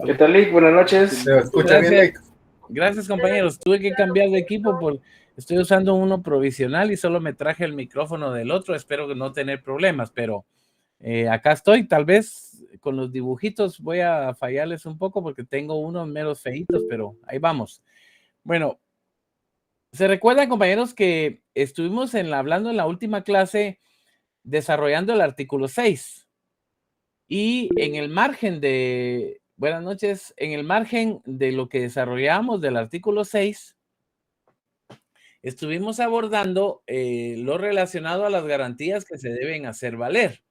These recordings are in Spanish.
¿Qué tal, Lick? Buenas noches. Se escucha bien. Gracias, compañeros. Tuve que cambiar de equipo porque estoy usando uno provisional y solo me traje el micrófono del otro. Espero que no tener problemas, pero acá estoy. Tal vez con los dibujitos voy a fallarles un poco porque tengo unos meros feitos, pero ahí vamos. Bueno, ¿se recuerdan, compañeros, que estuvimos hablando en la última clase desarrollando el artículo 6? Y en el margen de, buenas noches, en el margen de lo que desarrollamos del artículo 6, estuvimos abordando lo relacionado a las garantías que se deben hacer valer.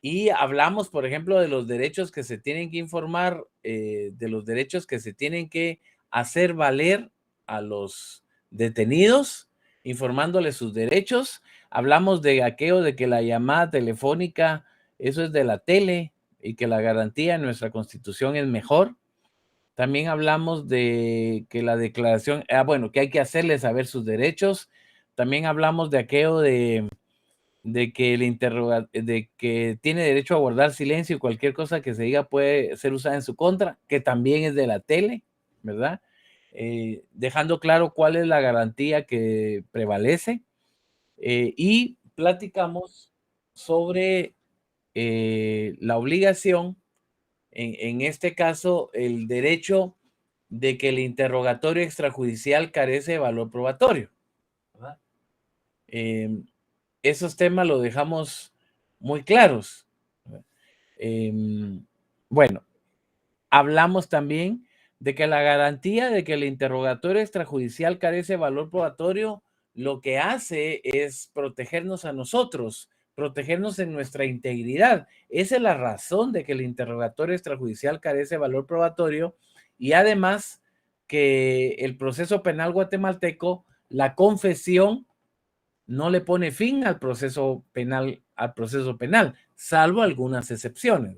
Y hablamos, por ejemplo, de los derechos que se tienen que informar, de los derechos que se tienen que hacer valer a los detenidos, informándoles sus derechos. Hablamos de aquello de que la llamada telefónica, eso es de la tele, y que la garantía en nuestra Constitución es mejor. También hablamos de que la declaración, bueno, que hay que hacerles saber sus derechos. También hablamos de aquello de que de que tiene derecho a guardar silencio y cualquier cosa que se diga puede ser usada en su contra, que también es de la tele, ¿verdad? Dejando claro cuál es la garantía que prevalece. Y platicamos sobre la obligación, en este caso, el derecho de que el interrogatorio extrajudicial carece de valor probatorio, ¿verdad? Esos temas los dejamos muy claros. Bueno, hablamos también de que la garantía de que el interrogatorio extrajudicial carece de valor probatorio, lo que hace es protegernos a nosotros, protegernos en nuestra integridad. Esa es la razón de que el interrogatorio extrajudicial carece de valor probatorio, y además que el proceso penal guatemalteco, la confesión no le pone fin al proceso penal, salvo algunas excepciones,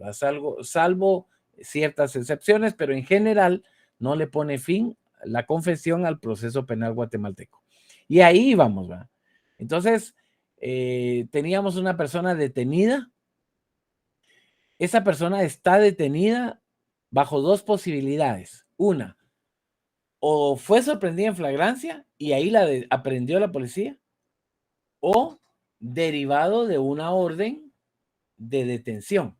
salvo ciertas excepciones, pero en general no le pone fin la confesión al proceso penal guatemalteco. Y ahí vamos, ¿verdad? Entonces, teníamos una persona detenida. Esa persona está detenida bajo dos posibilidades. Una, o fue sorprendida en flagrancia y ahí aprendió la policía, o derivado de una orden de detención.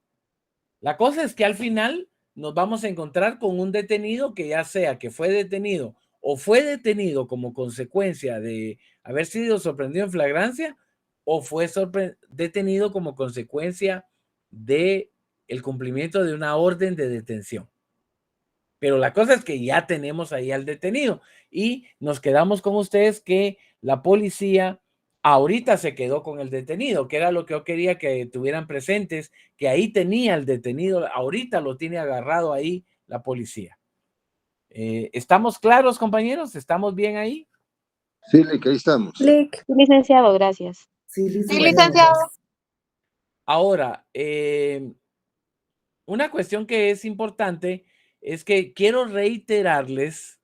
La cosa es que al final nos vamos a encontrar con un detenido que, ya sea que fue detenido o fue detenido como consecuencia de haber sido sorprendido en flagrancia, o fue detenido como consecuencia de el cumplimiento de una orden de detención. Pero la cosa es que ya tenemos ahí al detenido y nos quedamos con ustedes que la policía ahorita se quedó con el detenido, que era lo que yo quería que tuvieran presentes, que ahí tenía el detenido, ahorita lo tiene agarrado ahí la policía. ¿Estamos claros, compañeros? ¿Estamos bien ahí? Sí, Lick, ahí estamos. Lick, licenciado, gracias. Sí, licenciado. Ahora, una cuestión que es importante es que quiero reiterarles,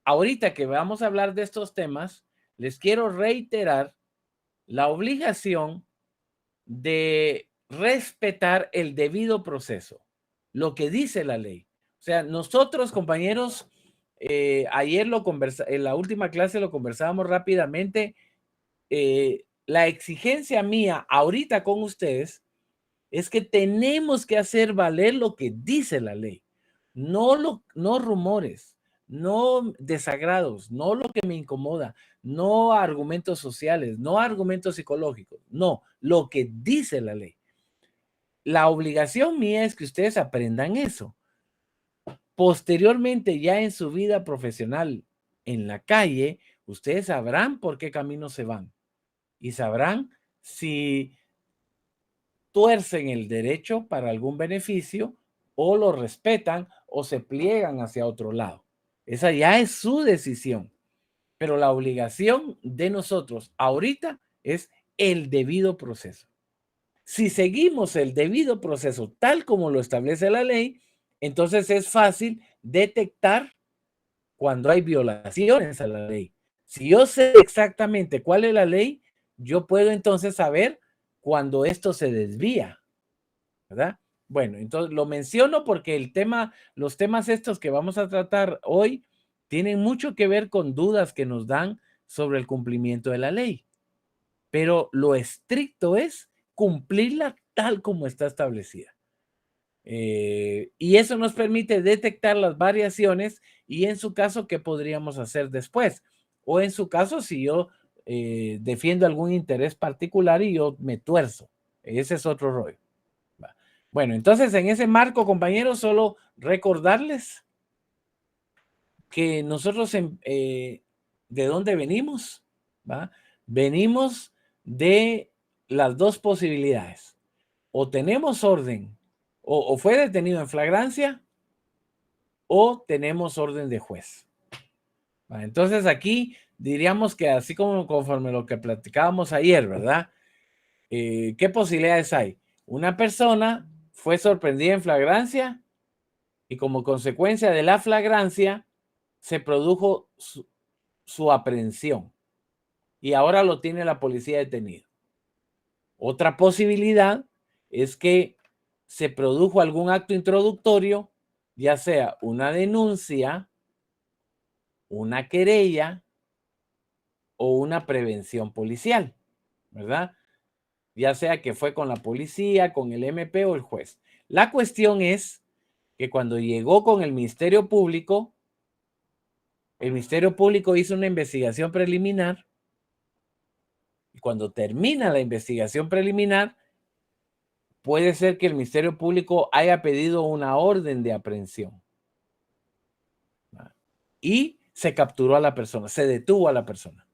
ahorita que vamos a hablar de estos temas, les quiero reiterar la obligación de respetar el debido proceso, lo que dice la ley. O sea, nosotros, compañeros, ayer en la última clase lo conversábamos rápidamente. La exigencia mía ahorita con ustedes es que tenemos que hacer valer lo que dice la ley, no rumores, no desagrados, no lo que me incomoda, no argumentos sociales, no argumentos psicológicos, no, lo que dice la ley. La obligación mía es que ustedes aprendan eso. Posteriormente, ya en su vida profesional, en la calle, ustedes sabrán por qué camino se van y sabrán si tuercen el derecho para algún beneficio o lo respetan o se pliegan hacia otro lado. Esa ya es su decisión, pero la obligación de nosotros ahorita es el debido proceso. Si seguimos el debido proceso tal como lo establece la ley, entonces es fácil detectar cuando hay violaciones a la ley. Si yo sé exactamente cuál es la ley, yo puedo entonces saber cuando esto se desvía, ¿verdad? Bueno, entonces lo menciono porque los temas estos que vamos a tratar hoy tienen mucho que ver con dudas que nos dan sobre el cumplimiento de la ley. Pero lo estricto es cumplirla tal como está establecida. Y eso nos permite detectar las variaciones y en su caso, ¿qué podríamos hacer después? O en su caso, si yo defiendo algún interés particular y yo me tuerzo. Ese es otro rollo. Bueno, entonces en ese marco, compañeros, solo recordarles que nosotros, ¿de dónde venimos? ¿Va? Venimos de las dos posibilidades. O tenemos orden, o fue detenido en flagrancia, o tenemos orden de juez. ¿Va? Entonces aquí diríamos que así como conforme lo que platicábamos ayer, ¿verdad? ¿Qué posibilidades hay? Una persona fue sorprendida en flagrancia y como consecuencia de la flagrancia se produjo su aprehensión y ahora lo tiene la policía detenido. Otra posibilidad es que se produjo algún acto introductorio, ya sea una denuncia, una querella o una prevención policial, ¿verdad? Ya sea que fue con la policía, con el MP o el juez. La cuestión es que cuando llegó con el Ministerio Público hizo una investigación preliminar y cuando termina la investigación preliminar, puede ser que el Ministerio Público haya pedido una orden de aprehensión y se capturó a la persona, se detuvo a la persona.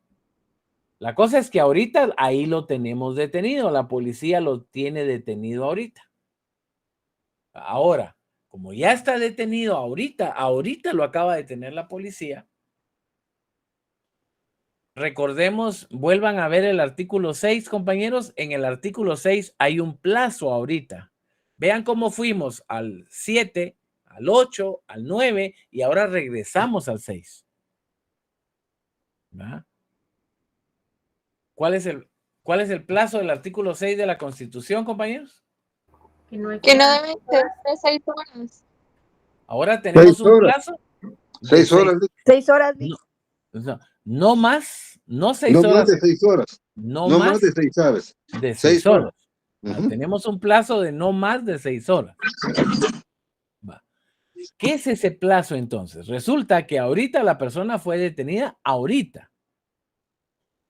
La cosa es que ahorita ahí lo tenemos detenido, la policía lo tiene detenido ahorita. Ahora, como ya está detenido ahorita lo acaba de tener la policía. Recordemos, vuelvan a ver el artículo 6, compañeros. En el artículo 6 hay un plazo ahorita. Vean cómo fuimos al 7, al 8, al 9 y ahora regresamos al 6. ¿Va? ¿Cuál es el plazo del artículo 6 de la Constitución, compañeros? Que no deben ser de 6 horas. Ahora tenemos 6 un horas. plazo de 6 horas. 6 horas. no más, no 6 No horas. más de 6 horas. No No más más de 6 horas. de 6 6 horas. Ujú. Tenemos un plazo de no más de 6 horas. Va. ¿Qué es ese plazo entonces? Resulta que ahorita la persona fue detenida ahorita.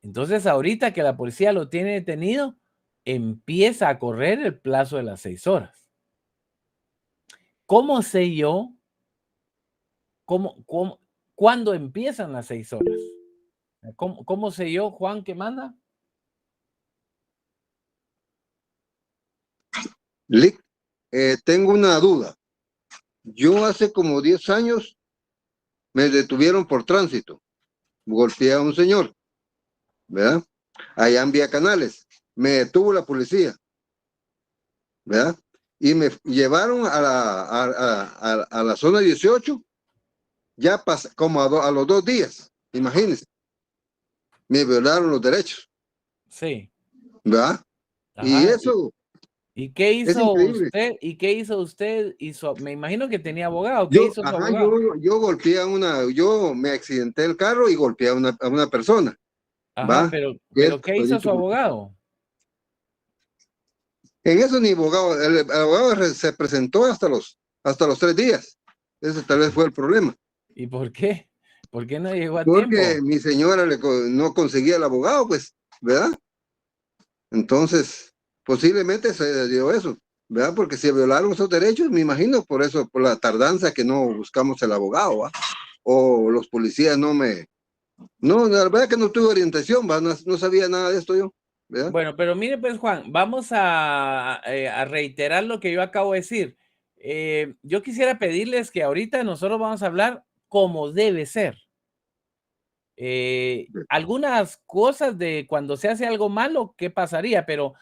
Entonces ahorita que la policía lo tiene detenido, empieza a correr el plazo de las 6 horas. ¿Cómo sé yo cuándo empiezan las 6 horas? ¿Cómo sé yo, Juan, que manda? Lick, tengo una duda. Yo hace como 10 años me detuvieron por tránsito. Golpeé a un señor, ¿verdad? Allá en Vía Canales. Me detuvo la policía, ¿verdad? Y me llevaron a la zona 18, ya como a los 2 días, imagínense. Me violaron los derechos, Sí. ¿verdad? Y Ajá. eso ¿Y qué es hizo increíble. usted? ¿Y qué hizo usted? Me imagino que tenía abogado. ¿Qué hizo su abogado? Yo golpeé yo me accidenté el carro y golpeé a una persona, Ajá, ¿va? pero ¿qué hizo su abogado? En eso ni abogado, el abogado se presentó hasta los 3 días. Ese tal vez fue el problema. ¿Y por qué? ¿Por qué no llegó a Porque tiempo? mi señora no conseguía el abogado, pues, ¿verdad? Entonces, posiblemente se dio eso, ¿verdad? Porque si violaron esos derechos, me imagino, por eso, por la tardanza que no buscamos el abogado, ¿va? O los policías no, la verdad que no tuve orientación, ¿va? No sabía nada de esto yo, ¿verdad? Bueno, pero mire pues, Juan, vamos a reiterar lo que yo acabo de decir. Yo quisiera pedirles que ahorita nosotros vamos a hablar como debe ser. Algunas cosas de cuando se hace algo malo, ¿qué pasaría? Pero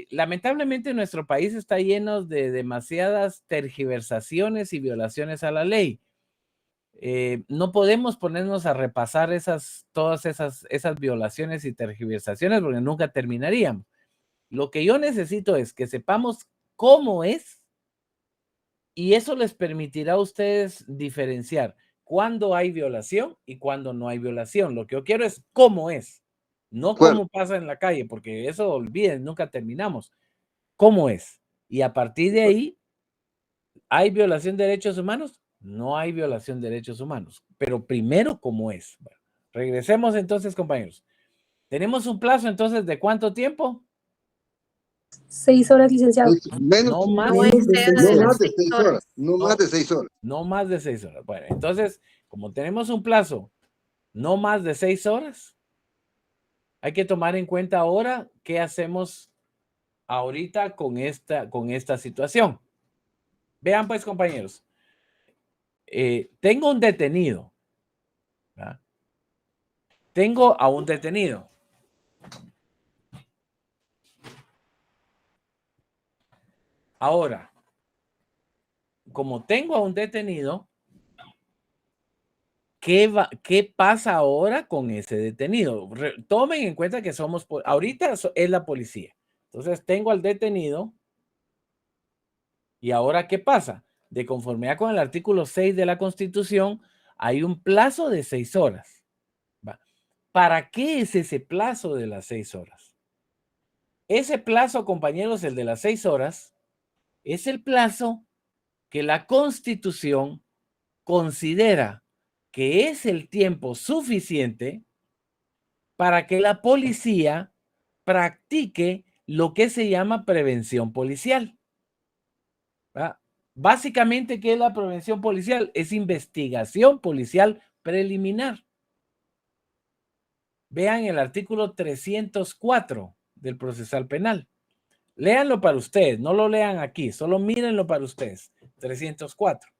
lamentablemente nuestro país está lleno de demasiadas tergiversaciones y violaciones a la ley. No podemos ponernos a repasar todas esas violaciones y tergiversaciones porque nunca terminaríamos. Lo que yo necesito es que sepamos cómo es Y eso les permitirá a ustedes diferenciar cuándo hay violación y cuándo no hay violación. Lo que yo quiero es cómo es, no cómo pasa en la calle, porque eso olviden, nunca terminamos. ¿Cómo es? Y a partir de ahí, ¿hay violación de derechos humanos? No hay violación de derechos humanos, pero primero, ¿cómo es? Bueno, regresemos entonces, compañeros. Tenemos un plazo entonces de ¿cuánto tiempo? 6 horas, licenciado. Menos, No más, No exceda no de las más de 6 6 horas. horas. No más de 6 horas. no más de 6 horas. Bueno, entonces, como tenemos un plazo no más de 6 horas, hay que tomar en cuenta ahora qué hacemos ahorita con esta situación. Vean pues, compañeros, tengo un detenido, ¿verdad? Tengo a un detenido. Ahora, como tengo a un detenido, ¿qué pasa ahora con ese detenido? Tomen en cuenta que ahorita es la policía. Entonces tengo al detenido y ahora ¿qué pasa? De conformidad con el artículo 6 de la Constitución, hay un plazo de 6 horas. ¿Va? ¿Para qué es ese plazo de las 6 horas? Ese plazo, compañeros, el de las 6 horas, es el plazo que la Constitución considera que es el tiempo suficiente para que la policía practique lo que se llama prevención policial. ¿Verdad? Básicamente, ¿qué es la prevención policial? Es investigación policial preliminar. Vean el artículo 304 del procesal penal. Léanlo para ustedes, no lo lean aquí, solo mírenlo para ustedes. 304.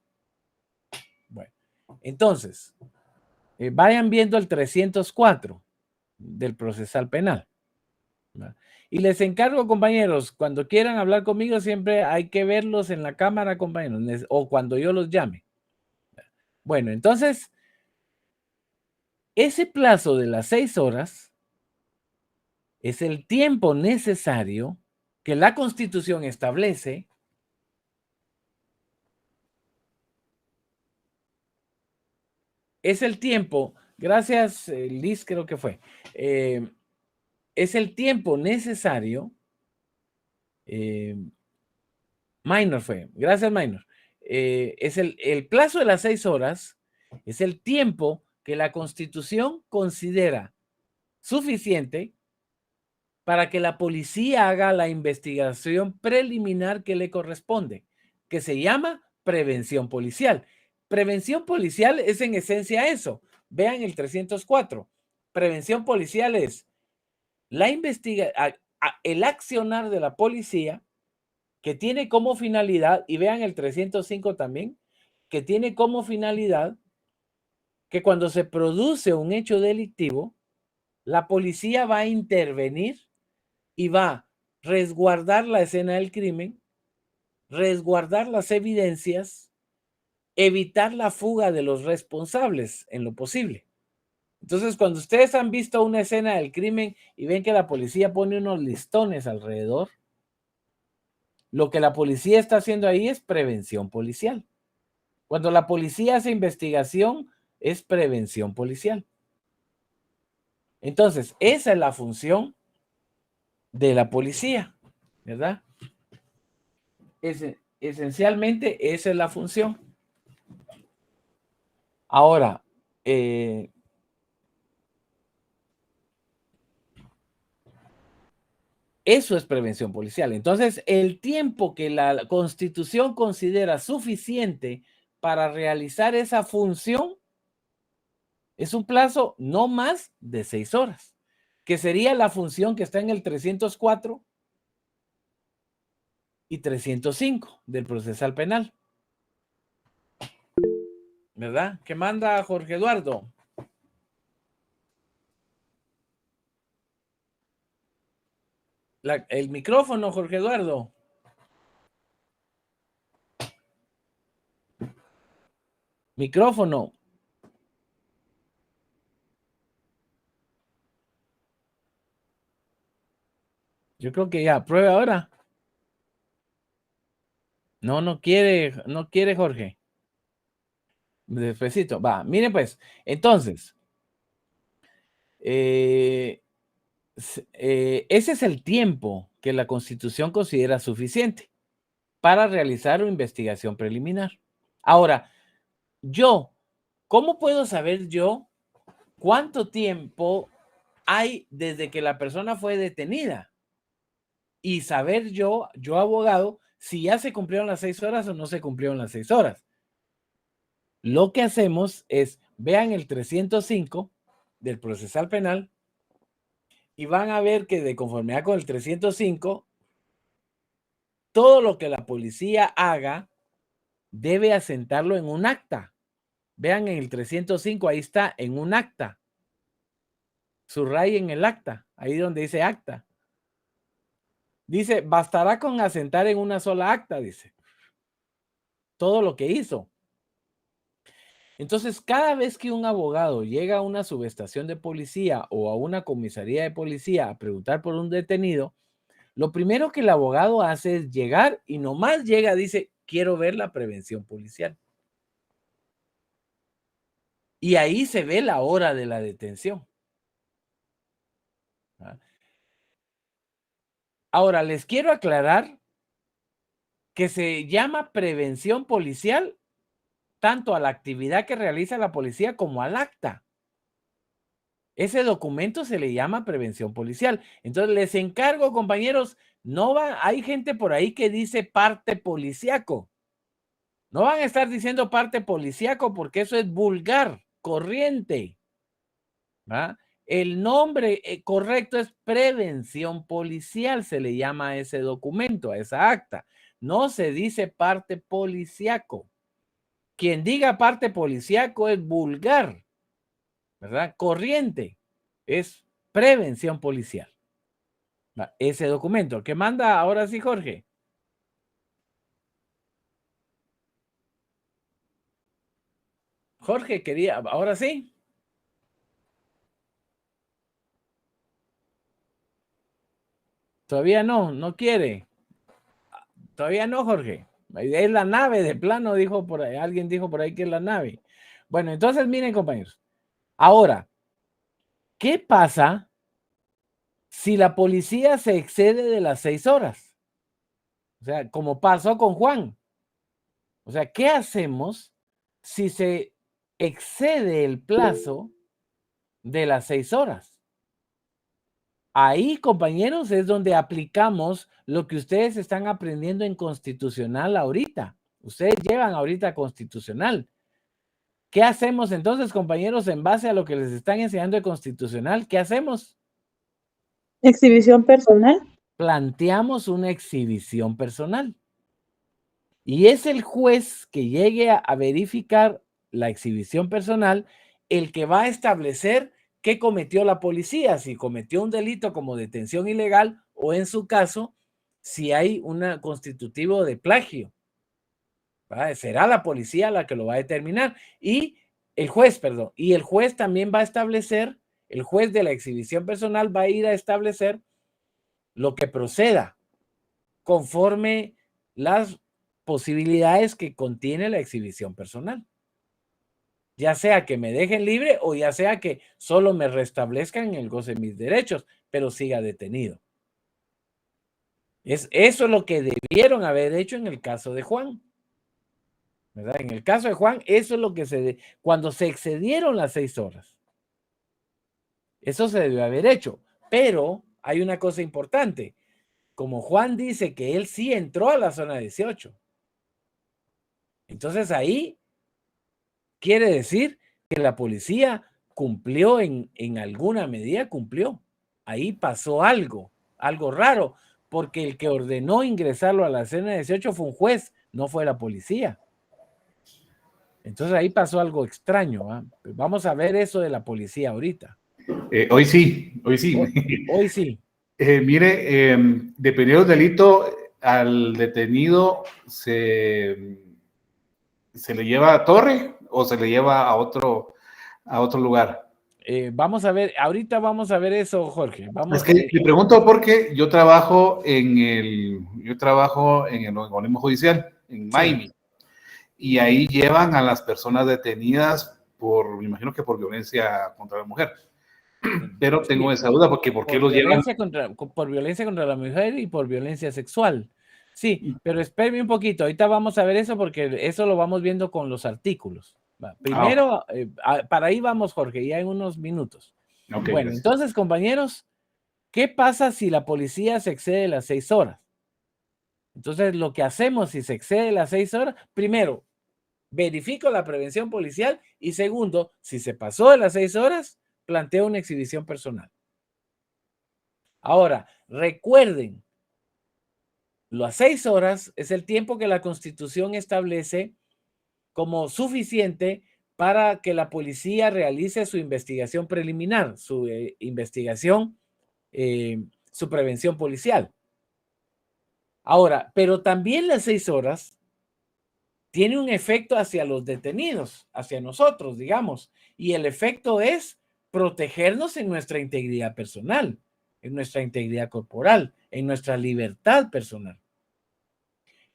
Bueno, entonces, vayan viendo el 304 del procesal penal. ¿Verdad? Y les encargo, compañeros, cuando quieran hablar conmigo, siempre hay que verlos en la cámara, compañeros, o cuando yo los llame. Bueno, entonces, ese plazo de las 6 horas es el tiempo necesario que la Constitución establece es el tiempo, gracias Liz creo que fue, es el tiempo necesario, Minor fue, gracias Minor, es el plazo de las 6 horas, es el tiempo que la Constitución considera suficiente para que la policía haga la investigación preliminar que le corresponde, que se llama prevención policial. Prevención policial es en esencia eso. Vean el 304. Prevención policial es el accionar de la policía que tiene como finalidad, y vean el 305 también, que tiene como finalidad que cuando se produce un hecho delictivo, la policía va a intervenir y va a resguardar la escena del crimen, resguardar las evidencias, evitar la fuga de los responsables en lo posible. Entonces, cuando ustedes han visto una escena del crimen y ven que la policía pone unos listones alrededor, lo que la policía está haciendo ahí es prevención policial. Cuando la policía hace investigación, es prevención policial. Entonces, esa es la función de la policía, ¿verdad? Esencialmente, esa es la función. Ahora, eso es prevención policial. Entonces, el tiempo que la Constitución considera suficiente para realizar esa función es un plazo no más de 6 horas, que sería la función que está en el 304 y 305 del procesal penal. ¿Verdad? ¿Qué manda Jorge Eduardo? El micrófono, Jorge Eduardo. Micrófono. Yo creo que ya, pruebe ahora. No quiere Jorge. Despacito, va. Miren pues, entonces, ese es el tiempo que la Constitución considera suficiente para realizar una investigación preliminar. Ahora, ¿cómo puedo saber yo cuánto tiempo hay desde que la persona fue detenida? Y saber yo abogado, si ya se cumplieron las 6 horas o no se cumplieron las 6 horas. Lo que hacemos es, vean el 305 del procesal penal y van a ver que de conformidad con el 305, todo lo que la policía haga debe asentarlo en un acta. Vean en el 305, ahí está, en un acta. Subrayen el acta, ahí donde dice acta. Dice, bastará con asentar en una sola acta, dice. Todo lo que hizo. Entonces, cada vez que un abogado llega a una subestación de policía o a una comisaría de policía a preguntar por un detenido, lo primero que el abogado hace es llegar y nomás llega, dice, quiero ver la prevención policial. Y ahí se ve la hora de la detención. Ahora, les quiero aclarar que se llama prevención policial tanto a la actividad que realiza la policía como al acta. Ese documento se le llama prevención policial. Entonces, les encargo, compañeros, hay gente por ahí que dice parte policíaco. No van a estar diciendo parte policíaco porque eso es vulgar, corriente. ¿Va? El nombre correcto es prevención policial, se le llama a ese documento, a esa acta. No se dice parte policíaco. Quien diga parte policíaco es vulgar, ¿verdad? Corriente, es prevención policial. ¿Va? Ese documento, el que manda ahora sí, Jorge. Jorge quería, ahora sí. Todavía no quiere. Todavía no, Jorge. Es la nave de plano, dijo por ahí, alguien dijo por ahí que es la nave. Bueno, entonces miren, compañeros. Ahora, ¿qué pasa si la policía se excede de las 6 horas? O sea, como pasó con Juan. O sea, ¿qué hacemos si se excede el plazo de las 6 horas? Ahí, compañeros, es donde aplicamos lo que ustedes están aprendiendo en constitucional ahorita. Ustedes llevan ahorita constitucional. ¿Qué hacemos entonces, compañeros, en base a lo que les están enseñando de constitucional? ¿Qué hacemos? Exhibición personal. Planteamos una exhibición personal. Y es el juez que llegue a verificar la exhibición personal el que va a establecer qué cometió la policía, si cometió un delito como detención ilegal o en su caso, si hay un constitutivo de plagio. ¿Verdad? Será la policía la que lo va a determinar. Y el juez también va a establecer, el juez de la exhibición personal va a ir a establecer lo que proceda conforme las posibilidades que contiene la exhibición personal. Ya sea que me dejen libre o ya sea que solo me restablezcan el goce de mis derechos, pero siga detenido. Eso es lo que debieron haber hecho en el caso de Juan. ¿Verdad? En el caso de Juan, eso es lo que cuando se excedieron las 6 horas. Eso se debió haber hecho. Pero hay una cosa importante. Como Juan dice que él sí entró a la zona 18. Entonces ahí quiere decir que la policía cumplió en alguna medida, cumplió. Ahí pasó algo raro, porque el que ordenó ingresarlo a la zona 18 fue un juez, no fue la policía. Entonces ahí pasó algo extraño. Vamos a ver eso de la policía ahorita. Hoy sí. Hoy sí. Mire, dependiendo del delito, al detenido se le lleva a torre o se le lleva a otro lugar. Vamos a ver, ahorita vamos a ver eso, Jorge. Es que le pregunto porque yo trabajo en el organismo judicial. en Miami. Y ahí llevan a las personas detenidas me imagino que por violencia contra la mujer. Pero tengo esa duda, porque ¿por qué los llevan? Por violencia contra la mujer y por violencia sexual. Sí, pero espérame un poquito, ahorita vamos a ver eso porque eso lo vamos viendo con los artículos. Primero, para ahí vamos, Jorge, ya en unos minutos. Okay, bueno, gracias. Entonces, compañeros, ¿qué pasa si la policía se excede las 6 horas? Entonces, lo que hacemos si se excede las 6 horas, primero, verifico la prevención policial y segundo, si se pasó de las 6 horas, planteo una exhibición personal. Ahora, recuerden, las 6 horas es el tiempo que la Constitución establece como suficiente para que la policía realice su investigación preliminar, su investigación, su prevención policial. Ahora, pero también las 6 horas tiene un efecto hacia los detenidos, hacia nosotros, digamos, y el efecto es protegernos en nuestra integridad personal, en nuestra integridad corporal, en nuestra libertad personal.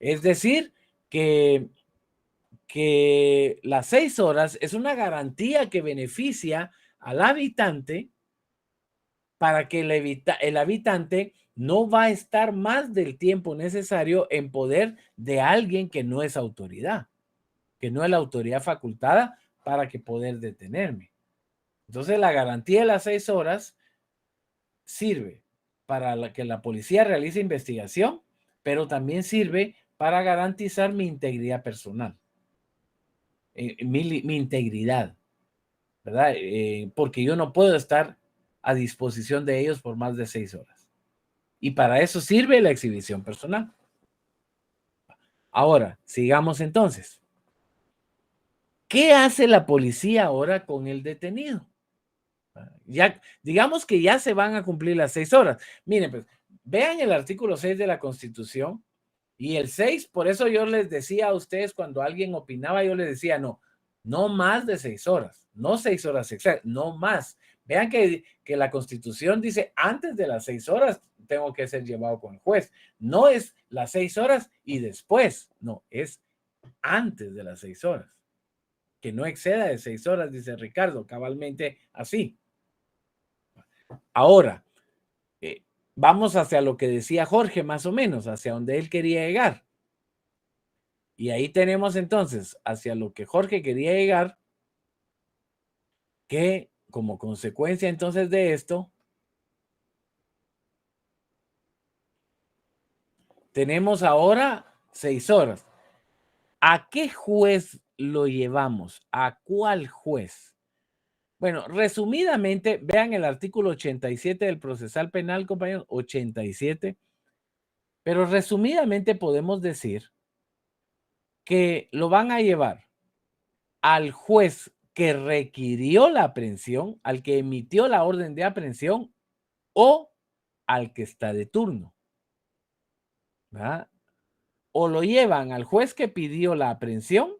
Es decir, que las 6 horas es una garantía que beneficia al habitante para que el habitante no va a estar más del tiempo necesario en poder de alguien que no es autoridad, que no es la autoridad facultada para que poder detenerme. Entonces, la garantía de las 6 horas sirve para que la policía realice investigación, pero también sirve para garantizar mi integridad personal, mi integridad, ¿verdad? Porque yo no puedo estar a disposición de ellos por más de 6 horas. Y para eso sirve la exhibición personal. Ahora, sigamos entonces. ¿Qué hace la policía ahora con el detenido? Ya, digamos que ya se van a cumplir las 6 horas. Miren, pues, vean el artículo 6 de la Constitución y el 6, por eso yo les decía a ustedes cuando alguien opinaba, yo les decía, no más de 6 horas, no 6 horas exactas, no más. Vean que la Constitución dice antes de las 6 horas tengo que ser llevado con el juez. No es las 6 horas y después, no, es antes de las 6 horas. Que no exceda de 6 horas, dice Ricardo, cabalmente así. Ahora, vamos hacia lo que decía Jorge, más o menos, hacia donde él quería llegar. Y ahí tenemos entonces, hacia lo que Jorge quería llegar, que como consecuencia entonces de esto, tenemos ahora 6 horas. ¿A qué juez lo llevamos? ¿A cuál juez? Bueno, resumidamente, vean el artículo 87 del procesal penal, compañeros, 87. Pero resumidamente podemos decir que lo van a llevar al juez que requirió la aprehensión, al que emitió la orden de aprehensión o al que está de turno, ¿verdad? O lo llevan al juez que pidió la aprehensión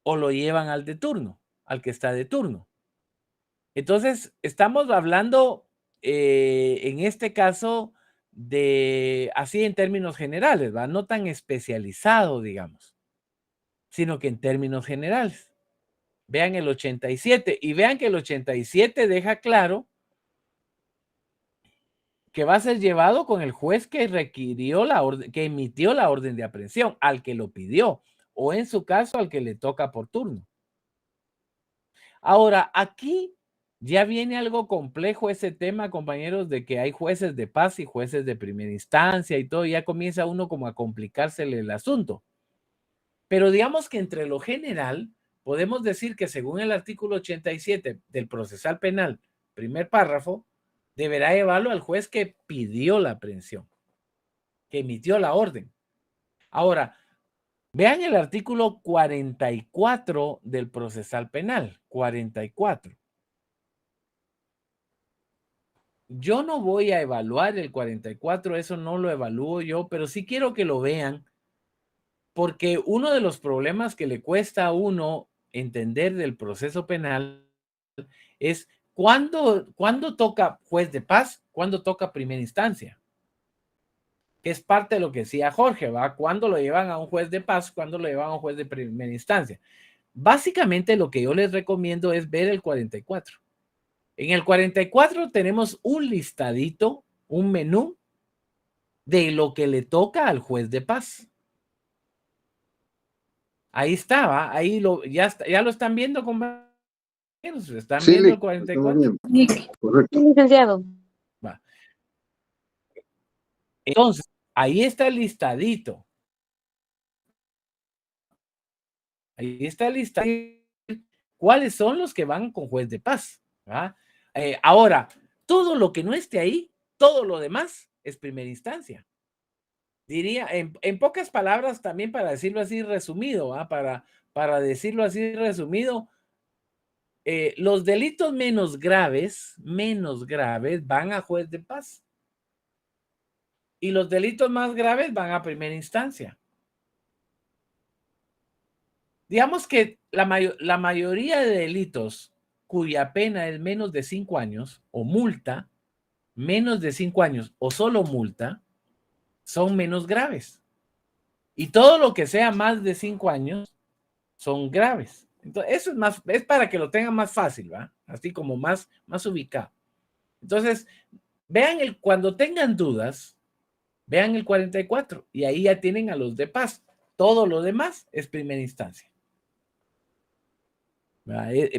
o lo llevan al de turno, al que está de turno. Entonces, estamos hablando en este caso de, así en términos generales, ¿verdad? No tan especializado, digamos, sino que en términos generales. Vean el 87 y vean que el 87 deja claro que va a ser llevado con el juez que requirió la orden, que emitió la orden de aprehensión, al que lo pidió, o en su caso al que le toca por turno. Ahora, aquí ya viene algo complejo ese tema, compañeros, de que hay jueces de paz y jueces de primera instancia y todo, ya comienza uno como a complicársele el asunto. Pero digamos que entre lo general, podemos decir que según el artículo 87 del procesal penal, primer párrafo, deberá llevarlo al juez que pidió la aprehensión, que emitió la orden. Ahora, vean el artículo 44 del procesal penal, 44. Yo no voy a evaluar el 44, eso no lo evalúo yo, pero sí quiero que lo vean, porque uno de los problemas que le cuesta a uno entender del proceso penal es cuándo toca juez de paz, cuándo toca primera instancia. que es parte de lo que decía Jorge, ¿va? Cuando lo llevan a un juez de paz, cuando lo llevan a un juez de primera instancia. Básicamente lo que yo les recomiendo es ver el 44. En el 44 tenemos un listadito, un menú de lo que le toca al juez de paz. Ahí estaba, ahí ya lo están viendo, compañeros. ¿Están Sí, viendo el estamos 44? viendo. Correcto. Licenciado. Va. Entonces, ahí está el listadito. Ahí está el listadito. ¿Cuáles son los que van con juez de paz? Ahora, todo lo que no esté ahí, todo lo demás es primera instancia. Diría, en pocas palabras, también para decirlo así resumido, para decirlo así resumido, los delitos menos graves van a juez de paz. Y los delitos más graves van a primera instancia. Digamos que la mayoría de delitos cuya pena es menos de 5 años o multa, menos de 5 años o solo multa, son menos graves. Y todo lo que sea más de 5 años son graves. Entonces, eso es para que lo tengan más fácil, ¿va? Así como más ubicado. Entonces, vean cuando tengan dudas, vean el 44 y ahí ya tienen a los de paz. Todo lo demás es primera instancia.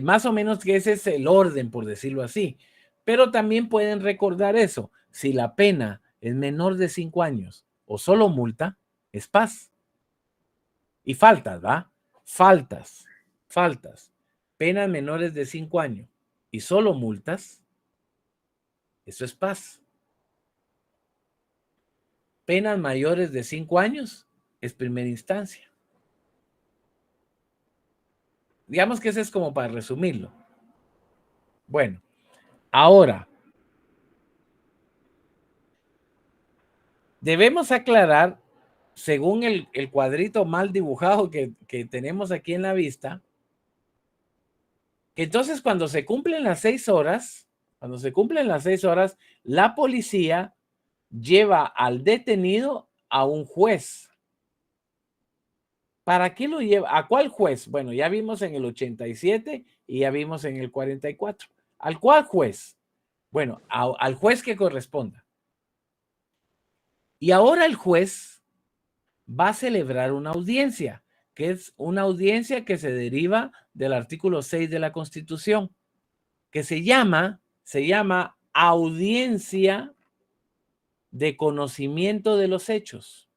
Más o menos que ese es el orden, por decirlo así. Pero también pueden recordar eso. Si la pena es menor de 5 años o solo multa, es paz. Y faltas, ¿va? Faltas. Penas menores de 5 años y solo multas, eso es paz. Penas mayores de 5 años es primera instancia. Digamos que ese es como para resumirlo. Bueno, ahora, debemos aclarar, según el cuadrito mal dibujado que tenemos aquí en la vista, que entonces cuando se cumplen las 6 horas, la policía lleva al detenido a un juez. ¿Para qué lo lleva? ¿A cuál juez? Bueno, ya vimos en el 87 y ya vimos en el 44. ¿Al cuál juez? Bueno, al juez que corresponda. Y ahora el juez va a celebrar una audiencia, que es una audiencia que se deriva del artículo 6 de la Constitución, que se llama audiencia de conocimiento de los hechos.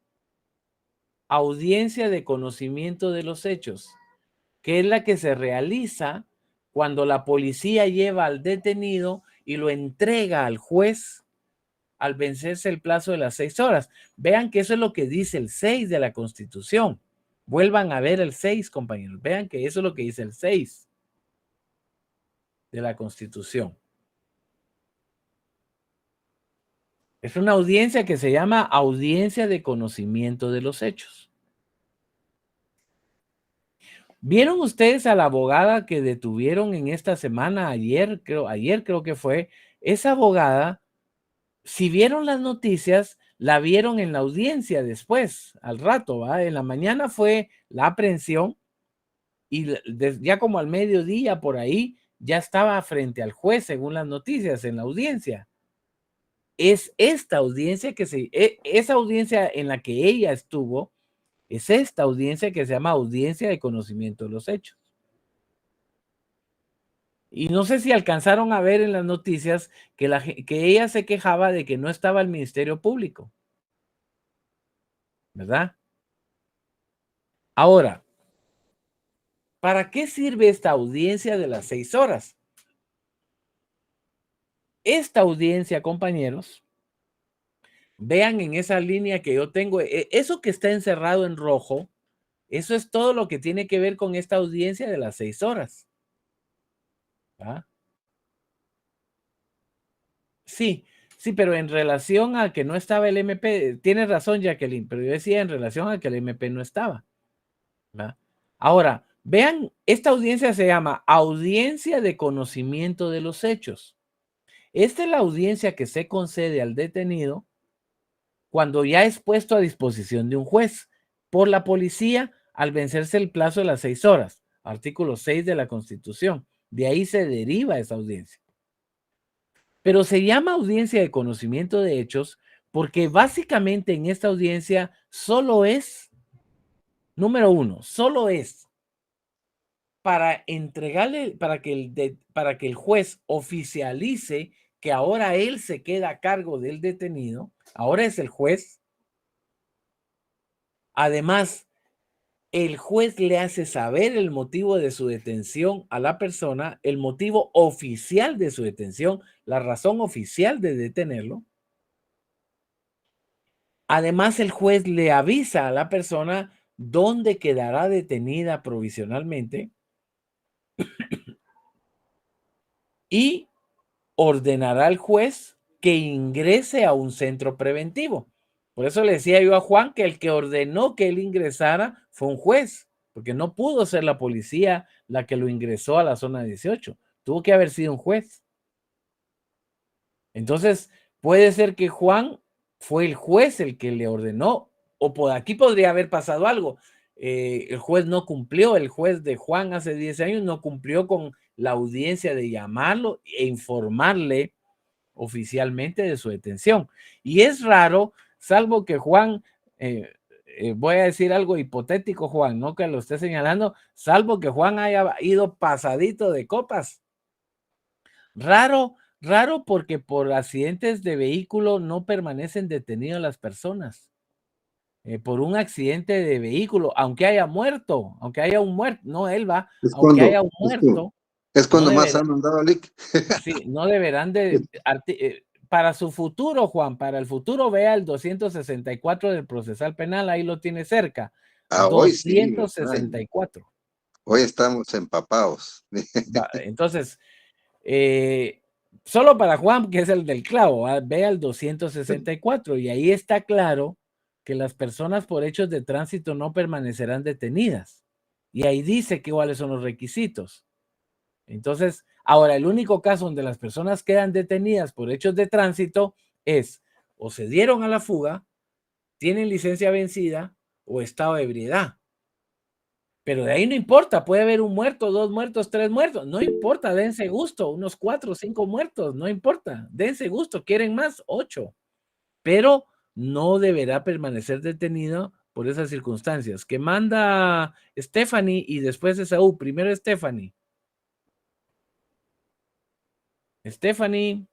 Audiencia de conocimiento de los hechos, que es la que se realiza cuando la policía lleva al detenido y lo entrega al juez al vencerse el plazo de las 6 horas. Vean que eso es lo que dice el 6 de la Constitución. Vuelvan a ver el 6, compañeros. Vean que eso es lo que dice el 6 de la Constitución. Es una audiencia que se llama audiencia de conocimiento de los hechos. ¿Vieron ustedes a la abogada que detuvieron en esta semana? Ayer creo que fue. Esa abogada, si vieron las noticias, la vieron en la audiencia después, al rato, ¿va? En la mañana fue la aprehensión y ya como al mediodía por ahí ya estaba frente al juez, según las noticias, en la audiencia. Es esta audiencia esa audiencia en la que ella estuvo, es esta audiencia que se llama audiencia de conocimiento de los hechos. Y no sé si alcanzaron a ver en las noticias que ella se quejaba de que no estaba el Ministerio Público. ¿Verdad? Ahora, ¿para qué sirve esta audiencia de las 6 horas? Esta audiencia, compañeros, vean en esa línea que yo tengo, eso que está encerrado en rojo, eso es todo lo que tiene que ver con esta audiencia de las 6 horas. ¿Ah? Sí, pero en relación a que no estaba el MP, tienes razón, Jacqueline, pero yo decía en relación a que el MP no estaba. ¿Va? Ahora, vean, esta audiencia se llama audiencia de conocimiento de los hechos. Esta es la audiencia que se concede al detenido cuando ya es puesto a disposición de un juez por la policía al vencerse el plazo de las 6 horas, artículo 6 de la Constitución. De ahí se deriva esa audiencia. Pero se llama audiencia de conocimiento de hechos porque básicamente en esta audiencia solo es, número uno, solo es para entregarle, para que el juez oficialice que ahora él se queda a cargo del detenido, ahora es el juez. Además, el juez le hace saber el motivo de su detención a la persona, el motivo oficial de su detención, la razón oficial de detenerlo. Además, el juez le avisa a la persona dónde quedará detenida provisionalmente y ordenará al juez que ingrese a un centro preventivo. Por eso le decía yo a Juan que el que ordenó que él ingresara fue un juez, porque no pudo ser la policía la que lo ingresó a la zona 18. Tuvo que haber sido un juez. Entonces, puede ser que Juan fue el juez el que le ordenó, o por aquí podría haber pasado algo. El juez no cumplió, el juez de Juan hace 10 años no cumplió con la audiencia de llamarlo e informarle oficialmente de su detención. Y es raro, salvo que Juan, voy a decir algo hipotético, Juan, no que lo esté señalando, salvo que Juan haya ido pasadito de copas. Raro porque por accidentes de vehículo no permanecen detenidas las personas. Por un accidente de vehículo, aunque haya muerto, aunque haya un muerto, no él va, aunque haya un muerto. Es cuando no más han mandado a Lick. Sí, no deberán de... para su futuro, Juan, para el futuro, vea el 264 del procesal penal, ahí lo tiene cerca. Hoy sí. 264. Hoy estamos empapados. Entonces, solo para Juan, que es el del clavo, vea el 264 y ahí está claro que las personas por hechos de tránsito no permanecerán detenidas. Y ahí dice cuáles son los requisitos. Entonces, ahora el único caso donde las personas quedan detenidas por hechos de tránsito es o se dieron a la fuga, tienen licencia vencida o estado de ebriedad. Pero de ahí no importa, puede haber un muerto, 2 muertos, 3 muertos, no importa, dense gusto, unos 4 o 5 muertos, no importa, dense gusto, quieren más, 8. Pero no deberá permanecer detenido por esas circunstancias. Que manda Stephanie y después Esaú. Primero Stephanie. Stephanie.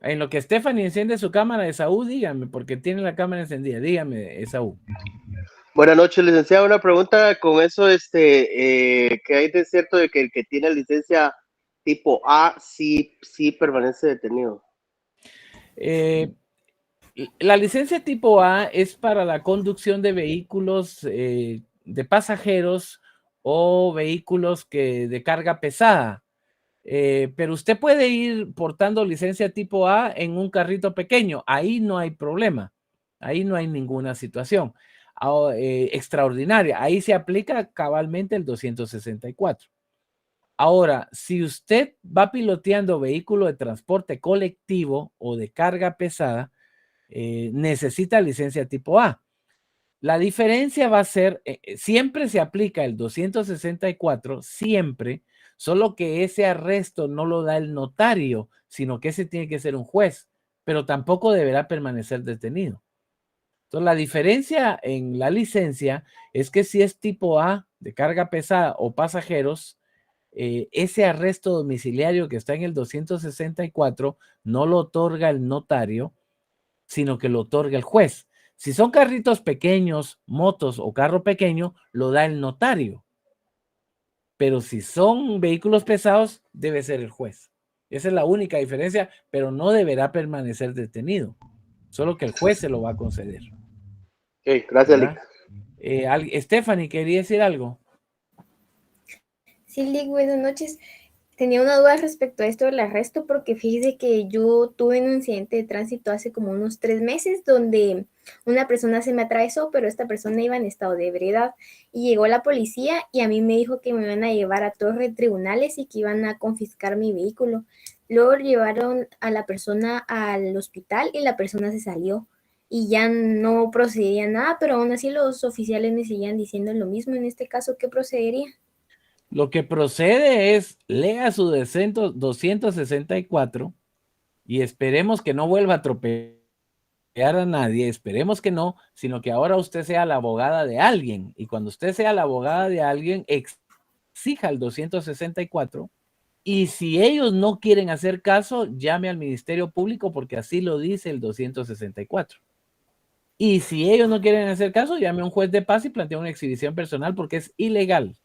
En lo que Stephanie enciende su cámara, Esaú, dígame, porque tiene la cámara encendida. Dígame, Esaú. Buenas noches, licenciado. Una pregunta con eso, que hay de cierto de que el que tiene licencia tipo A sí permanece detenido. La licencia tipo A es para la conducción de vehículos de pasajeros o vehículos de carga pesada. Pero usted puede ir portando licencia tipo A en un carrito pequeño. Ahí no hay problema. Ahí no hay ninguna situación extraordinaria. Ahí se aplica cabalmente el 264. Ahora, si usted va piloteando vehículo de transporte colectivo o de carga pesada, necesita licencia tipo A. La diferencia va a ser, siempre se aplica el 264, siempre, solo que ese arresto no lo da el notario, sino que ese tiene que ser un juez, pero tampoco deberá permanecer detenido. Entonces, la diferencia en la licencia es que si es tipo A, de carga pesada o pasajeros, ese arresto domiciliario que está en el 264 no lo otorga el notario, sino que lo otorga el juez. Si son carritos pequeños, motos o carro pequeño, lo da el notario. Pero si son vehículos pesados, debe ser el juez. Esa es la única diferencia, pero no deberá permanecer detenido. Solo que el juez se lo va a conceder. Ok, gracias, Lick. Stephanie, ¿quería decir algo? Sí, Lick, buenas noches. Tenía una duda respecto a esto del arresto porque fíjese que yo tuve un incidente de tránsito hace como unos 3 meses donde una persona se me atravesó, pero esta persona iba en estado de ebriedad y llegó la policía y a mí me dijo que me iban a llevar a torre de tribunales y que iban a confiscar mi vehículo. Luego llevaron a la persona al hospital y la persona se salió y ya no procedía nada, pero aún así los oficiales me seguían diciendo lo mismo. En este caso, ¿qué procedería? Lo que procede es, lea su 264 y esperemos que no vuelva a atropellar a nadie, esperemos que no, sino que ahora usted sea la abogada de alguien, y cuando usted sea la abogada de alguien, exija el 264, y si ellos no quieren hacer caso, llame al Ministerio Público, porque así lo dice el 264. Y si ellos no quieren hacer caso, llame a un juez de paz y plantee una exhibición personal, porque es ilegal.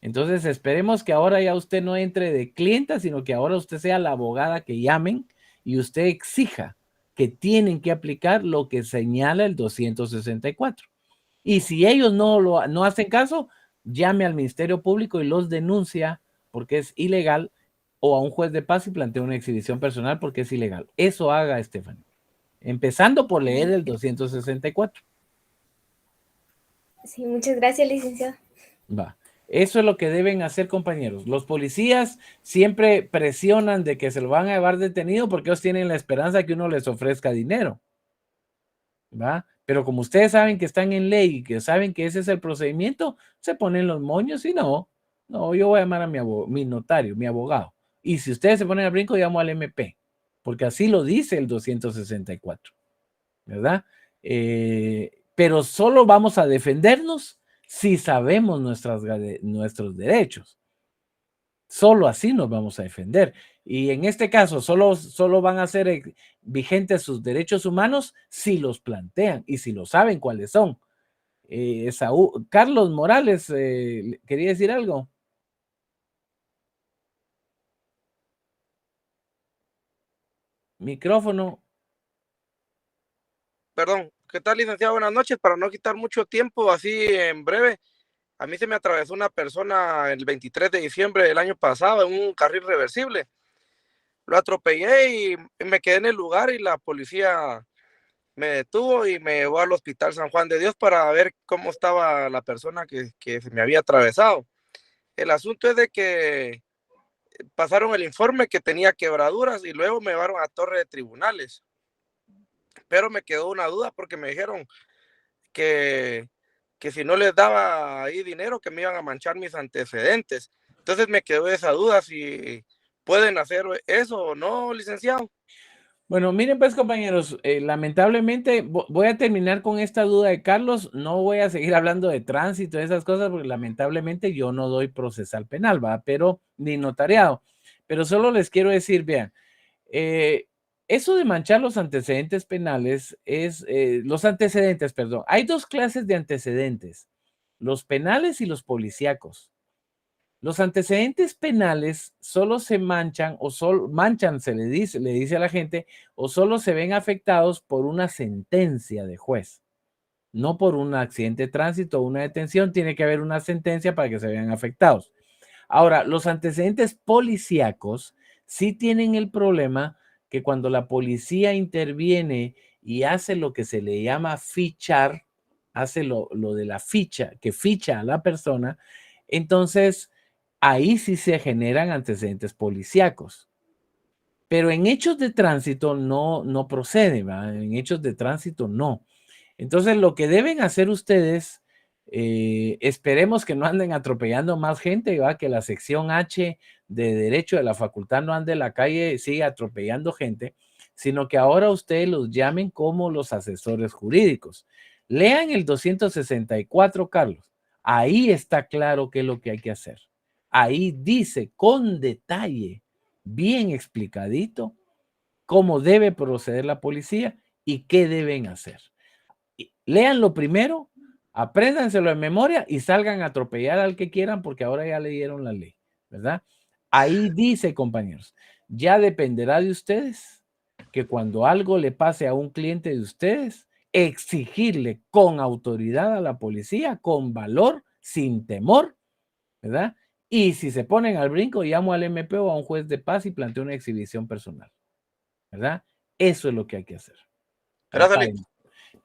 Entonces esperemos que ahora ya usted no entre de clienta, sino que ahora usted sea la abogada que llamen y usted exija que tienen que aplicar lo que señala el 264. Y si ellos no hacen caso, llame al Ministerio Público y los denuncia porque es ilegal, o a un juez de paz y plantea una exhibición personal porque es ilegal. Eso haga, Stephanie. Empezando por leer el 264. Sí, muchas gracias, licenciado. Va. Eso es lo que deben hacer, compañeros. Los policías siempre presionan de que se lo van a llevar detenido porque ellos tienen la esperanza que uno les ofrezca dinero. ¿Va? Pero como ustedes saben que están en ley y que saben que ese es el procedimiento, se ponen los moños y no, yo voy a llamar a mi notario, mi abogado. Y si ustedes se ponen al brinco, llamo al MP, porque así lo dice el 264, ¿verdad? Pero solo vamos a defendernos si sabemos nuestros derechos. Solo así nos vamos a defender. Y en este caso, solo van a ser vigentes sus derechos humanos si los plantean y si lo saben cuáles son. Carlos Morales, ¿quería decir algo? Micrófono. Perdón, ¿qué tal, licenciado? Buenas noches. Para no quitar mucho tiempo, así en breve, a mí se me atravesó una persona el 23 de diciembre del año pasado en un carril reversible. Lo atropellé y me quedé en el lugar y la policía me detuvo y me llevó al Hospital San Juan de Dios para ver cómo estaba la persona que se me había atravesado. El asunto es de que pasaron el informe que tenía quebraduras y luego me llevaron a Torre de Tribunales. Pero me quedó una duda porque me dijeron que si no les daba ahí dinero, que me iban a manchar mis antecedentes. Entonces me quedó esa duda si pueden hacer eso o no, licenciado. Bueno, miren pues, compañeros, lamentablemente voy a terminar con esta duda de Carlos. No voy a seguir hablando de tránsito y esas cosas porque lamentablemente yo no doy procesal penal, ¿va? Pero ni notariado. Pero solo les quiero decir, vean, eso de manchar los antecedentes penales hay dos clases de antecedentes, los penales y los policíacos. Los antecedentes penales solo se manchan se le dice a la gente, o solo se ven afectados por una sentencia de juez, no por un accidente de tránsito o una detención. Tiene que haber una sentencia para que se vean afectados. Ahora, los antecedentes policíacos sí tienen el problema que cuando la policía interviene y hace lo que se le llama fichar, hace lo de la ficha, que ficha a la persona, entonces ahí sí se generan antecedentes policíacos. Pero en hechos de tránsito no procede, ¿va? En hechos de tránsito no. Entonces lo que deben hacer ustedes, esperemos que no anden atropellando más gente, ¿va? Que la sección H de Derecho de la facultad no ande en la calle, siga atropellando gente, sino que ahora ustedes los llamen como los asesores jurídicos. Lean el 264, Carlos. Ahí está claro qué es lo que hay que hacer. Ahí dice con detalle, bien explicadito, cómo debe proceder la policía y qué deben hacer. Léanlo primero, apréndanselo en memoria y salgan a atropellar al que quieran porque ahora ya leyeron la ley, ¿verdad? Ahí dice, compañeros, ya dependerá de ustedes que cuando algo le pase a un cliente de ustedes, exigirle con autoridad a la policía, con valor, sin temor, ¿verdad? Y si se ponen al brinco, llamo al MP o a un juez de paz y planteo una exhibición personal, ¿verdad? Eso es lo que hay que hacer. Gracias.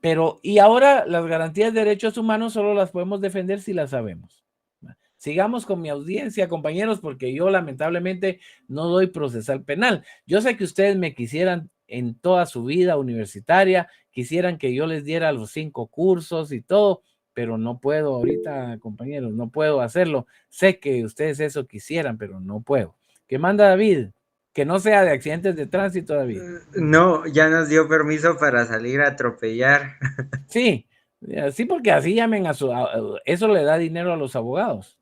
Pero, y ahora las garantías de derechos humanos solo las podemos defender si las sabemos. Sigamos con mi audiencia, compañeros, porque yo lamentablemente no doy procesal penal. Yo sé que ustedes me quisieran en toda su vida universitaria, quisieran que yo les diera los 5 cursos y todo, pero no puedo ahorita, compañeros, no puedo hacerlo. Sé que ustedes eso quisieran, pero no puedo. ¿Qué manda David? Que no sea de accidentes de tránsito, David. No, ya nos dio permiso para salir a atropellar. Sí, sí, porque así llamen eso le da dinero a los abogados.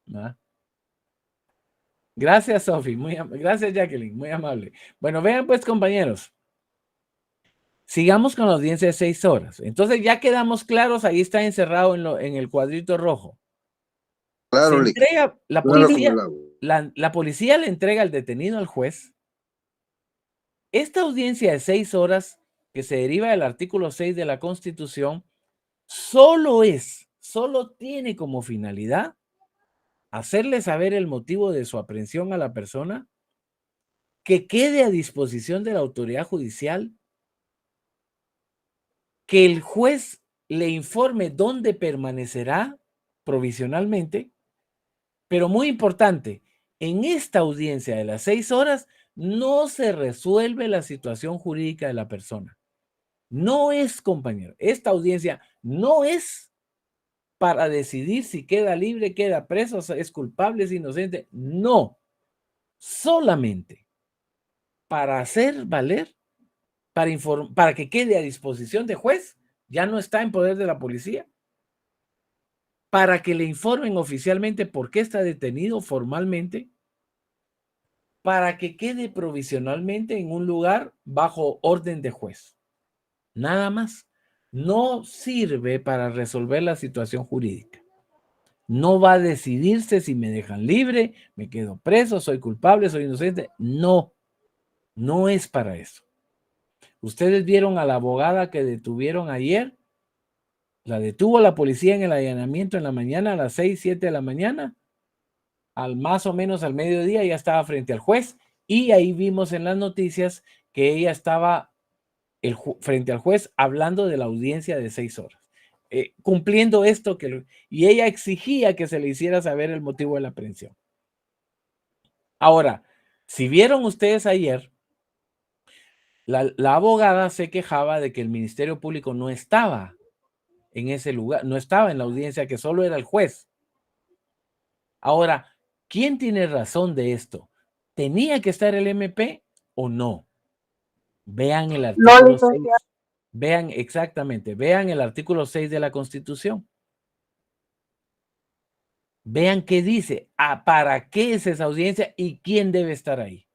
¿Verdad? Gracias, Sofi. Gracias, Jacqueline. Muy amable. Bueno, vean pues, compañeros. Sigamos con la audiencia de 6 horas. Entonces ya quedamos claros, ahí está encerrado en el cuadrito rojo. Claro, Se Lick. entrega, la Claro policía, como el agua. la policía le entrega al detenido al juez. Esta audiencia de 6 horas, que se deriva del artículo 6 de la Constitución, solo tiene como finalidad hacerle saber el motivo de su aprehensión a la persona, que quede a disposición de la autoridad judicial, que el juez le informe dónde permanecerá provisionalmente, pero muy importante, en esta audiencia de las 6 horas no se resuelve la situación jurídica de la persona. No es, compañero, esta audiencia no es para decidir si queda libre, queda preso, es culpable, es inocente. No, solamente para hacer valer, para que quede a disposición de juez, ya no está en poder de la policía, para que le informen oficialmente por qué está detenido formalmente, para que quede provisionalmente en un lugar bajo orden de juez. Nada más. No sirve para resolver la situación jurídica. No va a decidirse si me dejan libre, me quedo preso, soy culpable, soy inocente. No, no es para eso. Ustedes vieron a la abogada que detuvieron ayer. La detuvo la policía en el allanamiento en la mañana, a las 6, 7 de la mañana. Más o menos al mediodía ya estaba frente al juez. Y ahí vimos en las noticias que ella estaba frente al juez hablando de la audiencia de 6 horas. Cumpliendo esto, y ella exigía que se le hiciera saber el motivo de la aprehensión. Ahora, si vieron ustedes ayer, la abogada se quejaba de que el Ministerio Público no estaba en ese lugar, no estaba en la audiencia, que solo era el juez. Ahora, ¿quién tiene razón de esto? ¿Tenía que estar el MP o no? Vean el artículo 6. Vean exactamente, vean el artículo 6 de la Constitución. Vean qué dice, para qué es esa audiencia y quién debe estar ahí.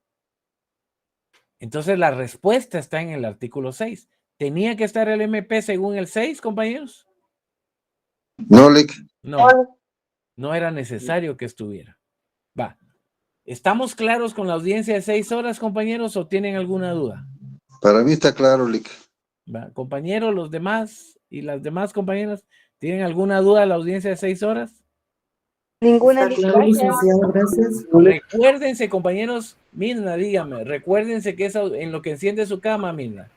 Entonces la respuesta está en el artículo 6. ¿Tenía que estar el MP según el 6, compañeros? No, Lick. No era necesario que estuviera. Va. ¿Estamos claros con la audiencia de 6 horas, compañeros, o tienen alguna duda? Para mí está claro, Lick. Va. Compañeros, los demás y las demás compañeras, ¿tienen alguna duda de la audiencia de 6 horas? Ninguna. Claro, licenciado, gracias. Recuérdense, compañeros, Mirna, dígame, recuérdense que es en lo que enciende su cama, Mirna.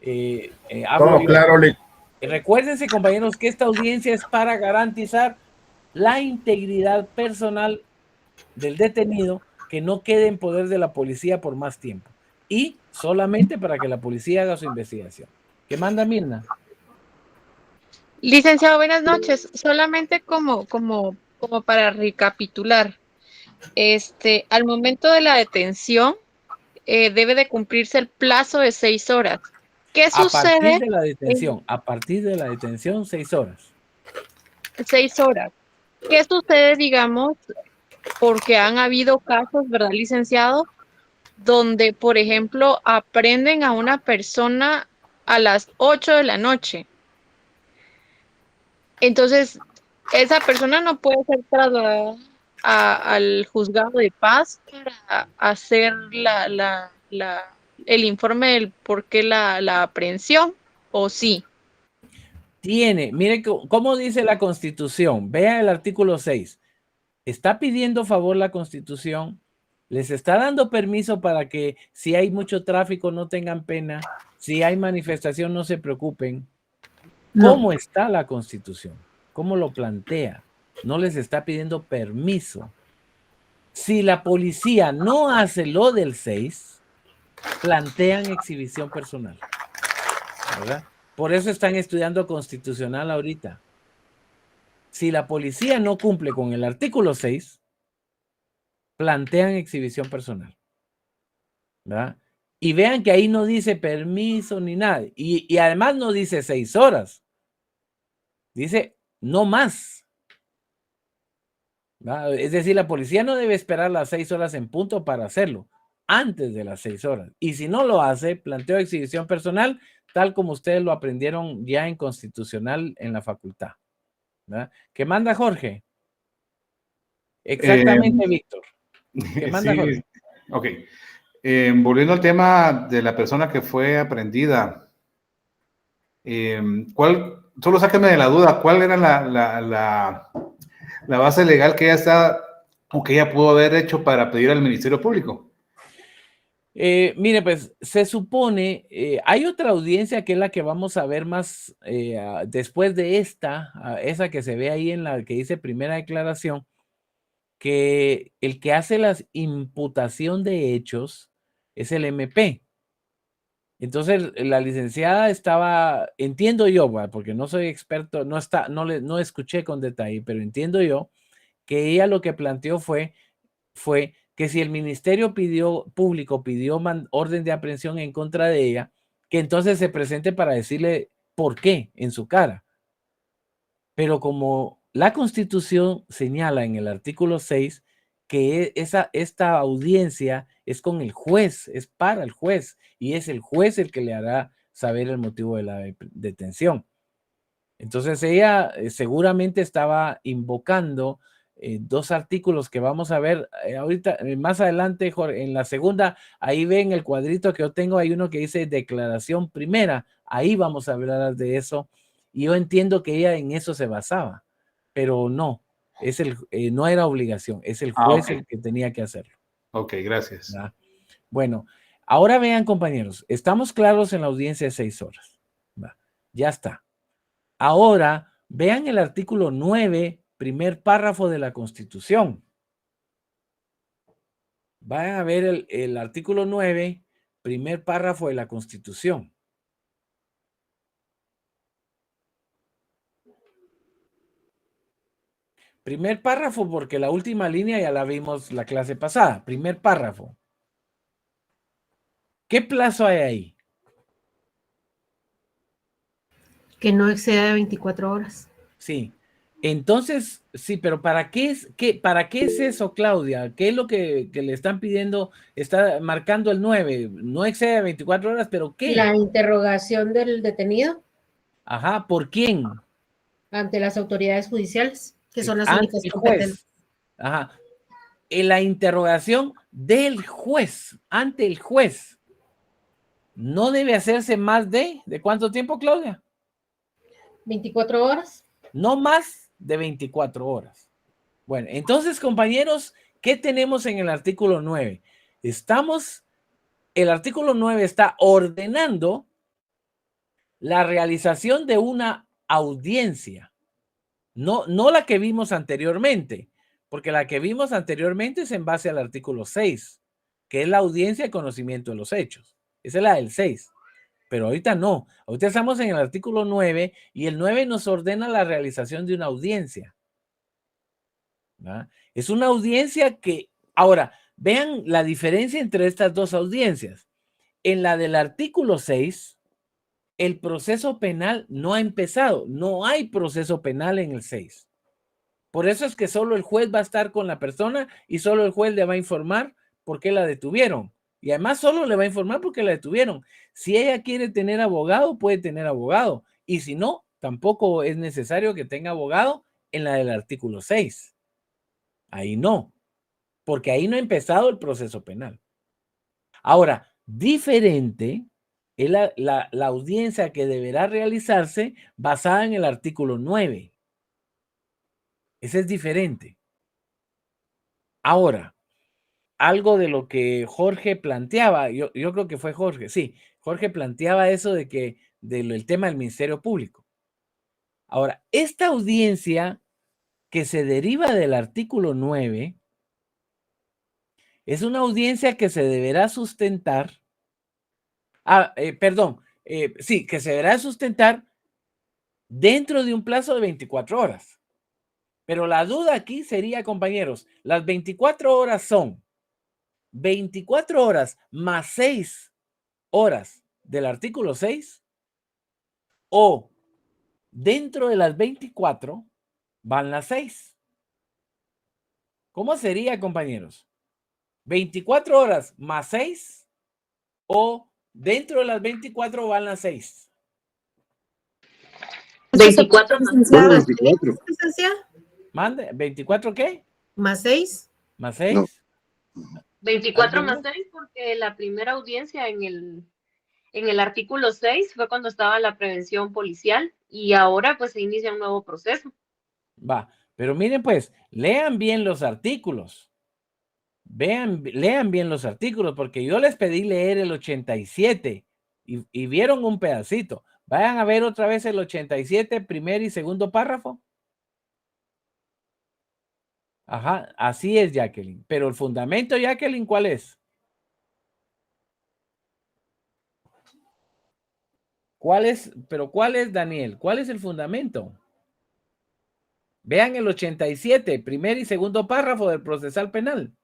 Todo claro, Lick. Recuérdense, compañeros, que esta audiencia es para garantizar la integridad personal del detenido, que no quede en poder de la policía por más tiempo, y solamente para que la policía haga su investigación. ¿Qué manda Mirna? Licenciado, buenas noches. Solamente como para recapitular, al momento de la detención debe de cumplirse el plazo de 6 horas. ¿Qué sucede? A partir de la detención, 6 horas. 6 horas. ¿Qué sucede, digamos, porque han habido casos, ¿verdad, licenciado? Donde, por ejemplo, aprenden a una persona a las 8 de la noche. Entonces, esa persona no puede ser trasladada al juzgado de paz para hacer el informe del por qué la aprehensión, ¿o sí? Mire cómo dice la Constitución. Vea el artículo 6. Está pidiendo favor la Constitución, les está dando permiso para que si hay mucho tráfico no tengan pena, si hay manifestación no se preocupen. ¿Cómo está la Constitución? ¿Cómo lo plantea? no les está pidiendo permiso. Si la policía no hace lo del 6, plantean exhibición personal, ¿verdad? Por eso están estudiando constitucional ahorita. Si la policía no cumple con el artículo 6, plantean exhibición personal, ¿verdad? Y vean que ahí no dice permiso ni nada. Y además no dice 6 horas. Dice no más. ¿Verdad? Es decir, la policía no debe esperar las 6 horas en punto para hacerlo. Antes de las 6 horas. Y si no lo hace, planteo exhibición personal, tal como ustedes lo aprendieron ya en constitucional en la facultad. ¿Verdad? ¿Qué manda Jorge? Exactamente, Víctor. ¿Qué manda Sí, Jorge? ok. Volviendo al tema de la persona que fue aprendida, solo sáquenme de la duda, ¿cuál era la base legal que ella está o que ella pudo haber hecho para pedir al Ministerio Público? Mire, pues se supone, hay otra audiencia que es la que vamos a ver más después de esta, esa que se ve ahí en la que dice primera declaración, que el que hace la imputación de hechos es el MP. Entonces, la licenciada estaba, entiendo yo, porque no soy experto, no escuché con detalle, pero entiendo yo que ella lo que planteó fue que si el Ministerio Público pidió orden de aprehensión en contra de ella, que entonces se presente para decirle por qué en su cara. Pero como la Constitución señala en el artículo 6 que esta audiencia es con el juez, es para el juez, y es el juez el que le hará saber el motivo de la detención. Entonces ella seguramente estaba invocando 2 artículos que vamos a ver ahorita, más adelante, Jorge, en la segunda, ahí ven el cuadrito que yo tengo, hay uno que dice declaración primera, ahí vamos a hablar de eso, y yo entiendo que ella en eso se basaba, pero no, no era obligación, es el juez el que tenía que hacerlo. Ok, gracias. ¿Verdad? Bueno, ahora vean, compañeros, estamos claros en la audiencia de 6 horas. ¿Verdad? Ya está. Ahora, vean el artículo 9, primer párrafo de la Constitución. Vayan a ver el artículo 9, primer párrafo de la Constitución. Primer párrafo, porque la última línea ya la vimos la clase pasada. Primer párrafo. ¿Qué plazo hay ahí? Que no exceda de 24 horas. Sí. Entonces, sí, pero ¿para qué es eso, Claudia? ¿Qué es lo que le están pidiendo? Está marcando el 9. No excede 24 horas, pero ¿qué? La interrogación del detenido. Ajá, ¿por quién? Ante las autoridades judiciales, que son las Ante únicas el competentes. juez. Ajá. En la interrogación del juez, ante el juez. No debe hacerse más ¿de cuánto tiempo, Claudia? 24 horas. No más de 24 horas. Bueno, entonces, compañeros, ¿qué tenemos en el artículo 9? El artículo 9 está ordenando la realización de una audiencia. No la que vimos anteriormente, porque la que vimos anteriormente es en base al artículo 6, que es la audiencia de conocimiento de los hechos. Esa es la del 6. Pero ahorita no. Ahorita estamos en el artículo 9 y el 9 nos ordena la realización de una audiencia. ¿Verdad? Es una audiencia que... Ahora, vean la diferencia entre estas dos audiencias. En la del artículo 6, el proceso penal no ha empezado. No hay proceso penal en el 6. Por eso es que solo el juez va a estar con la persona y solo el juez le va a informar por qué la detuvieron. Y además solo le va a informar porque la detuvieron. Si ella quiere tener abogado, puede tener abogado. Y si no, tampoco es necesario que tenga abogado en la del artículo 6. Ahí no, porque ahí no ha empezado el proceso penal. Ahora, diferente es la audiencia que deberá realizarse basada en el artículo 9. Ese es diferente. Ahora, algo de lo que Jorge planteaba, yo creo que fue Jorge, sí, Jorge planteaba eso del tema del Ministerio Público. Ahora, esta audiencia que se deriva del artículo 9 es una audiencia que se deberá sustentar, sí, que se deberá sustentar dentro de un plazo de 24 horas. Pero la duda aquí sería, compañeros, las 24 horas son 24 horas más 6 horas del artículo 6 o dentro de las 24 van las 6. ¿Cómo sería, compañeros? 24 horas más 6 o dentro de las 24 van las 6. 24 más 24. Mande, ¿24 qué? ¿Más 6? ¿Más 6? No. 24 más 6 porque la primera audiencia en el artículo 6 fue cuando estaba la prevención policial y ahora pues se inicia un nuevo proceso. Va, pero miren pues, lean bien los artículos. Lean bien los artículos porque yo les pedí leer el 87 y vieron un pedacito. Vayan a ver otra vez el 87, primer y segundo párrafo. Ajá, así es, Jacqueline. Pero el fundamento, Jacqueline, ¿cuál es? ¿Cuál es, Daniel? ¿Cuál es el fundamento? Vean el 87, primer y segundo párrafo del procesal penal.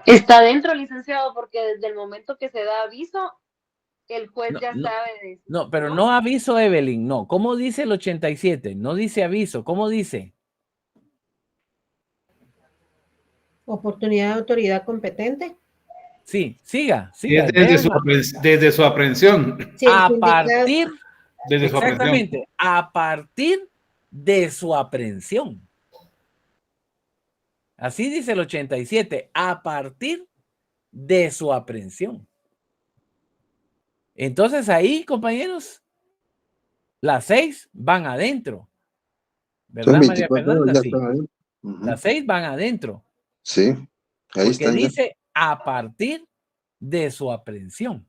Está dentro, licenciado, porque desde el momento que se da aviso, el juez ya sabe. No, pero no aviso, Evelyn, no. ¿Cómo dice el 87? No dice aviso. ¿Cómo dice? Oportunidad de autoridad competente. Sí, siga. Desde su aprehensión. Sí, A partir, desde su exactamente, a partir de su aprehensión. Así dice el 87, a partir de su aprehensión. Entonces ahí, compañeros, las 6 van adentro. ¿Verdad, María Fernanda? Sí. Las 6 van adentro. Sí, ahí porque están. Dice a partir de su aprehensión.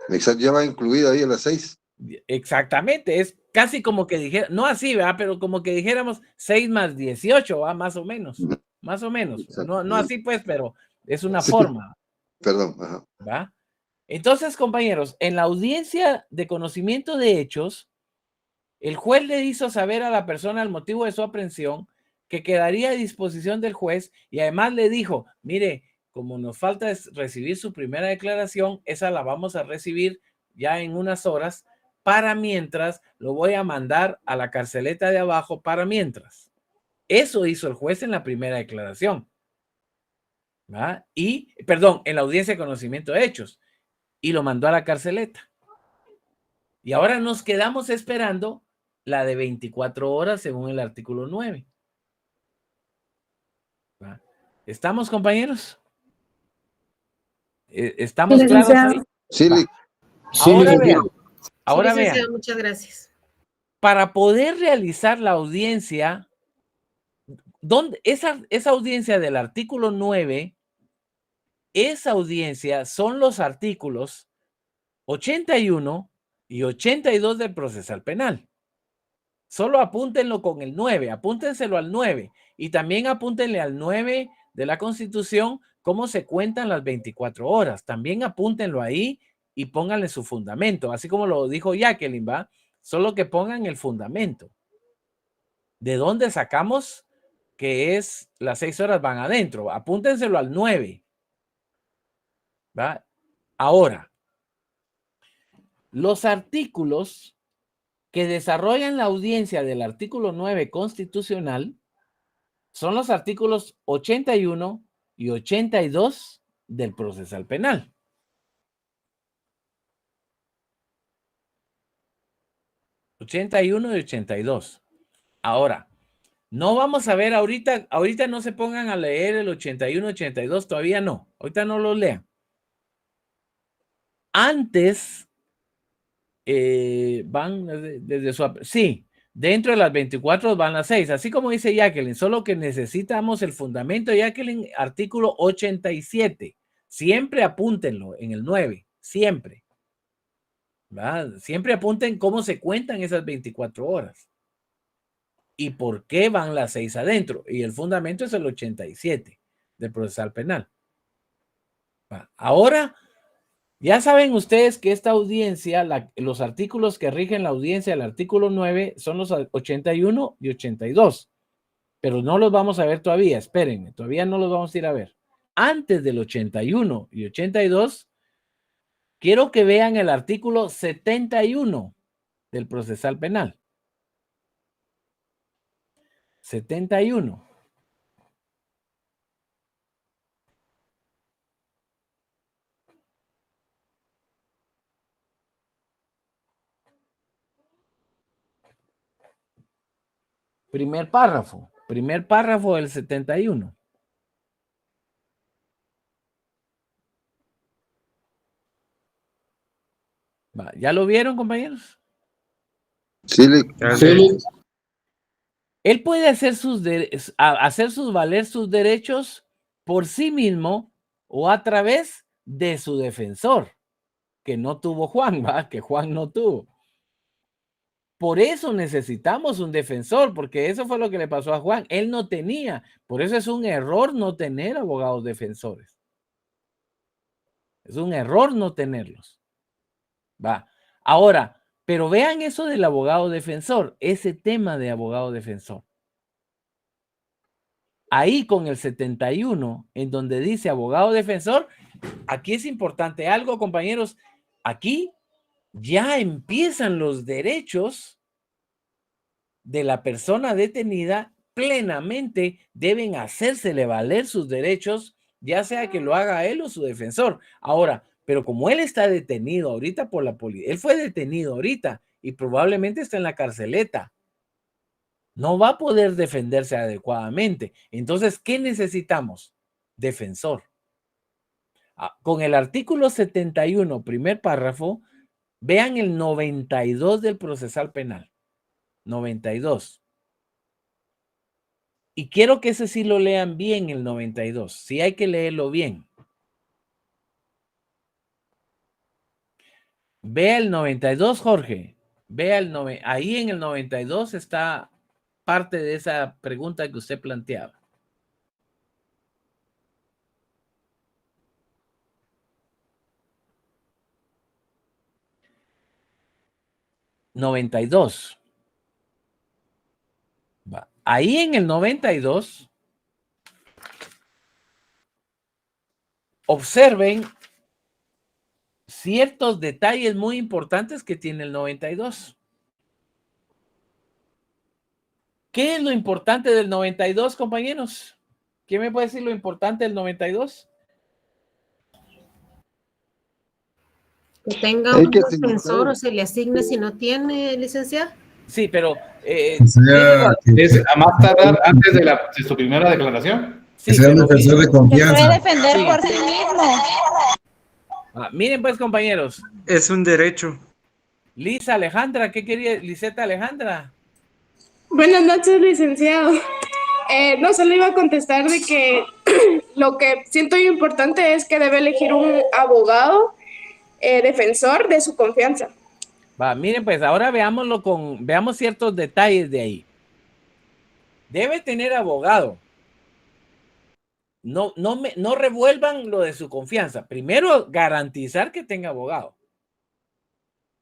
Exacto, ya va incluida ahí a las 6. Exactamente, es casi como que dijera, no así, ¿verdad? Pero como que dijéramos 6 más 18, ¿va? Más o menos. Más o menos. No así pues, pero es una forma. Perdón. Ajá. ¿Va? Entonces, compañeros, en la audiencia de conocimiento de hechos, el juez le hizo saber a la persona el motivo de su aprehensión, que quedaría a disposición del juez, y además le dijo, mire, como nos falta recibir su primera declaración, esa la vamos a recibir ya en unas horas, para mientras lo voy a mandar a la carceleta de abajo para mientras. Eso hizo el juez en la primera declaración. ¿Va? En la audiencia de conocimiento de hechos, y lo mandó a la carceleta. Y ahora nos quedamos esperando la de 24 horas según el artículo 9. ¿Va? ¿Estamos, compañeros? ¿Estamos claros ahí? Sí, Ahora vean. Muchas gracias. Para poder realizar la audiencia, esa audiencia del artículo 9, esa audiencia son los artículos 81 y 82 del procesal penal. Solo apúntenlo con el 9, apúntenselo al 9 y también apúntenle al 9 de la Constitución cómo se cuentan las 24 horas. También apúntenlo ahí y pónganle su fundamento, así como lo dijo Jacqueline, ¿va? Solo que pongan el fundamento. ¿De dónde sacamos que es las 6 horas van adentro? Apúntenselo al 9. ¿Va? Ahora, los artículos que desarrollan la audiencia del artículo 9 constitucional son los artículos 81 y 82 del procesal penal. ...81 y 82. Ahora, no vamos a ver ahorita no se pongan a leer el 81 y 82, todavía no. Ahorita no lo lean. Antes... van desde su... Sí, dentro de las 24 van las 6, así como dice Jacqueline, solo que necesitamos el fundamento, Jacqueline, artículo 87. Siempre apúntenlo en el 9, siempre. ¿verdad? Siempre apunten cómo se cuentan esas 24 horas y por qué van las 6 adentro. Y el fundamento es el 87 del procesal penal. ¿Va? Ahora, ya saben ustedes que esta audiencia, los artículos que rigen la audiencia, el artículo 9, son los 81 y 82. Pero no los vamos a ver todavía, espérenme, todavía no los vamos a ir a ver. Antes del 81 y 82, quiero que vean el artículo 71 del procesal penal. 71. Primer párrafo del 71. Va, ¿ya lo vieron, compañeros? Sí, Él puede hacer valer sus derechos por sí mismo o a través de su defensor, que no tuvo Juan, ¿va? Que Juan no tuvo. Por eso necesitamos un defensor, porque eso fue lo que le pasó a Juan. Él no tenía. Por eso es un error no tener abogados defensores. Es un error no tenerlos. Va. Ahora, pero vean eso del abogado defensor, ese tema de abogado defensor. Ahí con el 71, en donde dice abogado defensor, aquí es importante algo, compañeros. Aquí ya empiezan los derechos de la persona detenida plenamente, deben hacérsele valer sus derechos, ya sea que lo haga él o su defensor. Ahora, pero como él está detenido ahorita por la policía, él fue detenido ahorita y probablemente está en la carceleta, no va a poder defenderse adecuadamente. Entonces, ¿qué necesitamos? Defensor. Con el artículo 71, primer párrafo, vean el 92 del procesal penal. 92. Y quiero que ese sí lo lean bien, el 92. Sí hay que leerlo bien. Vea el 92, Jorge. Vea ahí en el 92 está parte de esa pregunta que usted planteaba. $92. Va. Ahí en el 92, observen ciertos detalles muy importantes que tiene el 92. ¿Qué es lo importante del 92, compañeros? ¿Quién me puede decir lo importante del 92? Que tenga un defensor o se le asigne si no tiene, licenciado. Sí, pero a más tardar antes de su primera declaración. Sí, que sea un defensor de confianza. Se puede defender por sí mismo. Miren pues, compañeros. Es un derecho. Lisa Alejandra, ¿qué quería? Liseta Alejandra. Buenas noches, licenciado. No, solo iba a contestar de que lo que siento yo importante es que debe elegir un abogado defensor de su confianza. Va, miren pues, ahora veamos ciertos detalles de ahí. Debe tener abogado. No revuelvan lo de su confianza. Primero, garantizar que tenga abogado.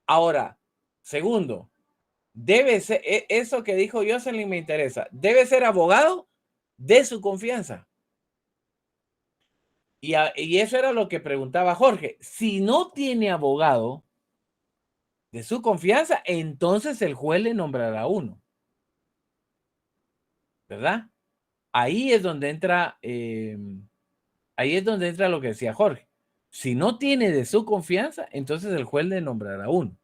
Ahora, segundo, debe ser, eso que dijo Jocelyn me interesa, debe ser abogado de su confianza. Y eso era lo que preguntaba Jorge. Si no tiene abogado de su confianza, entonces el juez le nombrará uno. ¿Verdad? Ahí es donde entra lo que decía Jorge. Si no tiene de su confianza, entonces el juez le nombrará uno.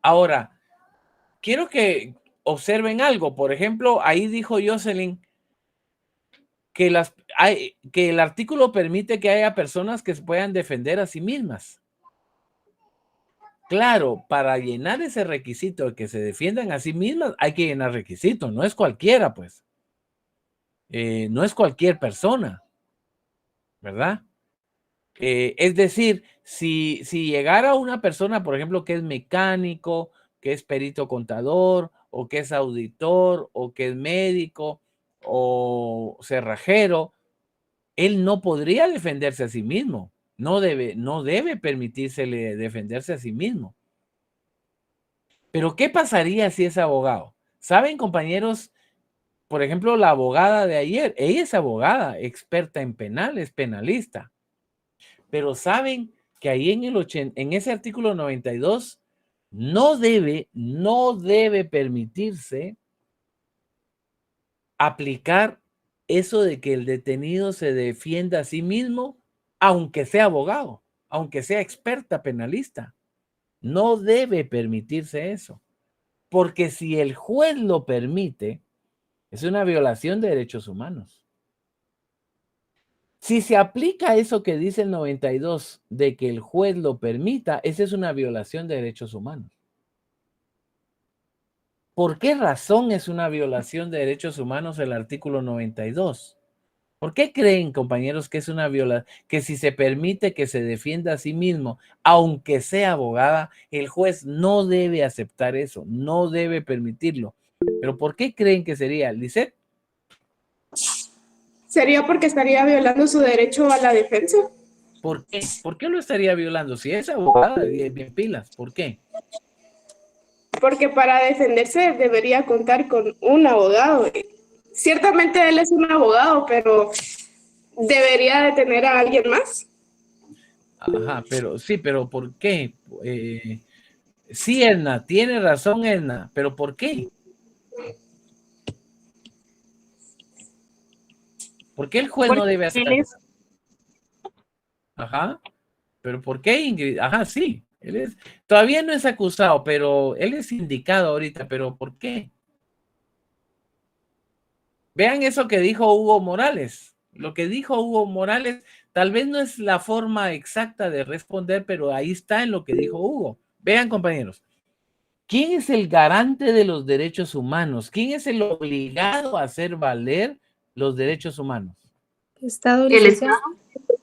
Ahora, quiero que observen algo. Por ejemplo, ahí dijo Jocelyn que el artículo permite que haya personas que se puedan defender a sí mismas. Claro, para llenar ese requisito de que se defiendan a sí mismas, hay que llenar requisitos. No es cualquiera, pues. No es cualquier persona, ¿verdad? Es decir, si llegara una persona, por ejemplo, que es mecánico, que es perito contador, o que es auditor, o que es médico, o cerrajero, él no podría defenderse a sí mismo. No debe permitírsele defenderse a sí mismo. Pero ¿qué pasaría si es abogado? ¿Saben, compañeros? Por ejemplo, la abogada de ayer, ella es abogada, experta en penal, es penalista. Pero saben que ahí en ese artículo 92 no debe permitirse aplicar eso de que el detenido se defienda a sí mismo, aunque sea abogado, aunque sea experta penalista. No debe permitirse eso, porque si el juez lo permite, es una violación de derechos humanos. Si se aplica eso que dice el 92 de que el juez lo permita, esa es una violación de derechos humanos. ¿Por qué razón es una violación de derechos humanos el artículo 92? ¿Por qué creen, compañeros, que es una violación? Que si se permite que se defienda a sí mismo, aunque sea abogada, el juez no debe aceptar eso, no debe permitirlo. ¿Pero por qué creen que sería, Lisette? ¿Sería porque estaría violando su derecho a la defensa? ¿Por qué? ¿Por qué lo estaría violando? Si es abogada, bien pilas, ¿por qué? Porque para defenderse debería contar con un abogado. Ciertamente él es un abogado, pero debería de tener a alguien más. Ajá, pero sí, pero ¿por qué? Sí, Edna, tiene razón, Edna, pero ¿por qué? ¿Por qué el juez no debe hacer eso? Ajá, pero ¿por qué, Ingrid? Ajá, sí, todavía no es acusado, pero él es indicado ahorita, pero ¿por qué? Vean eso que dijo Hugo Morales. Lo que dijo Hugo Morales tal vez no es la forma exacta de responder, pero ahí está en lo que dijo Hugo. Vean, compañeros. ¿Quién es el garante de los derechos humanos? ¿Quién es el obligado a hacer valer los derechos humanos? Estado, El Estado.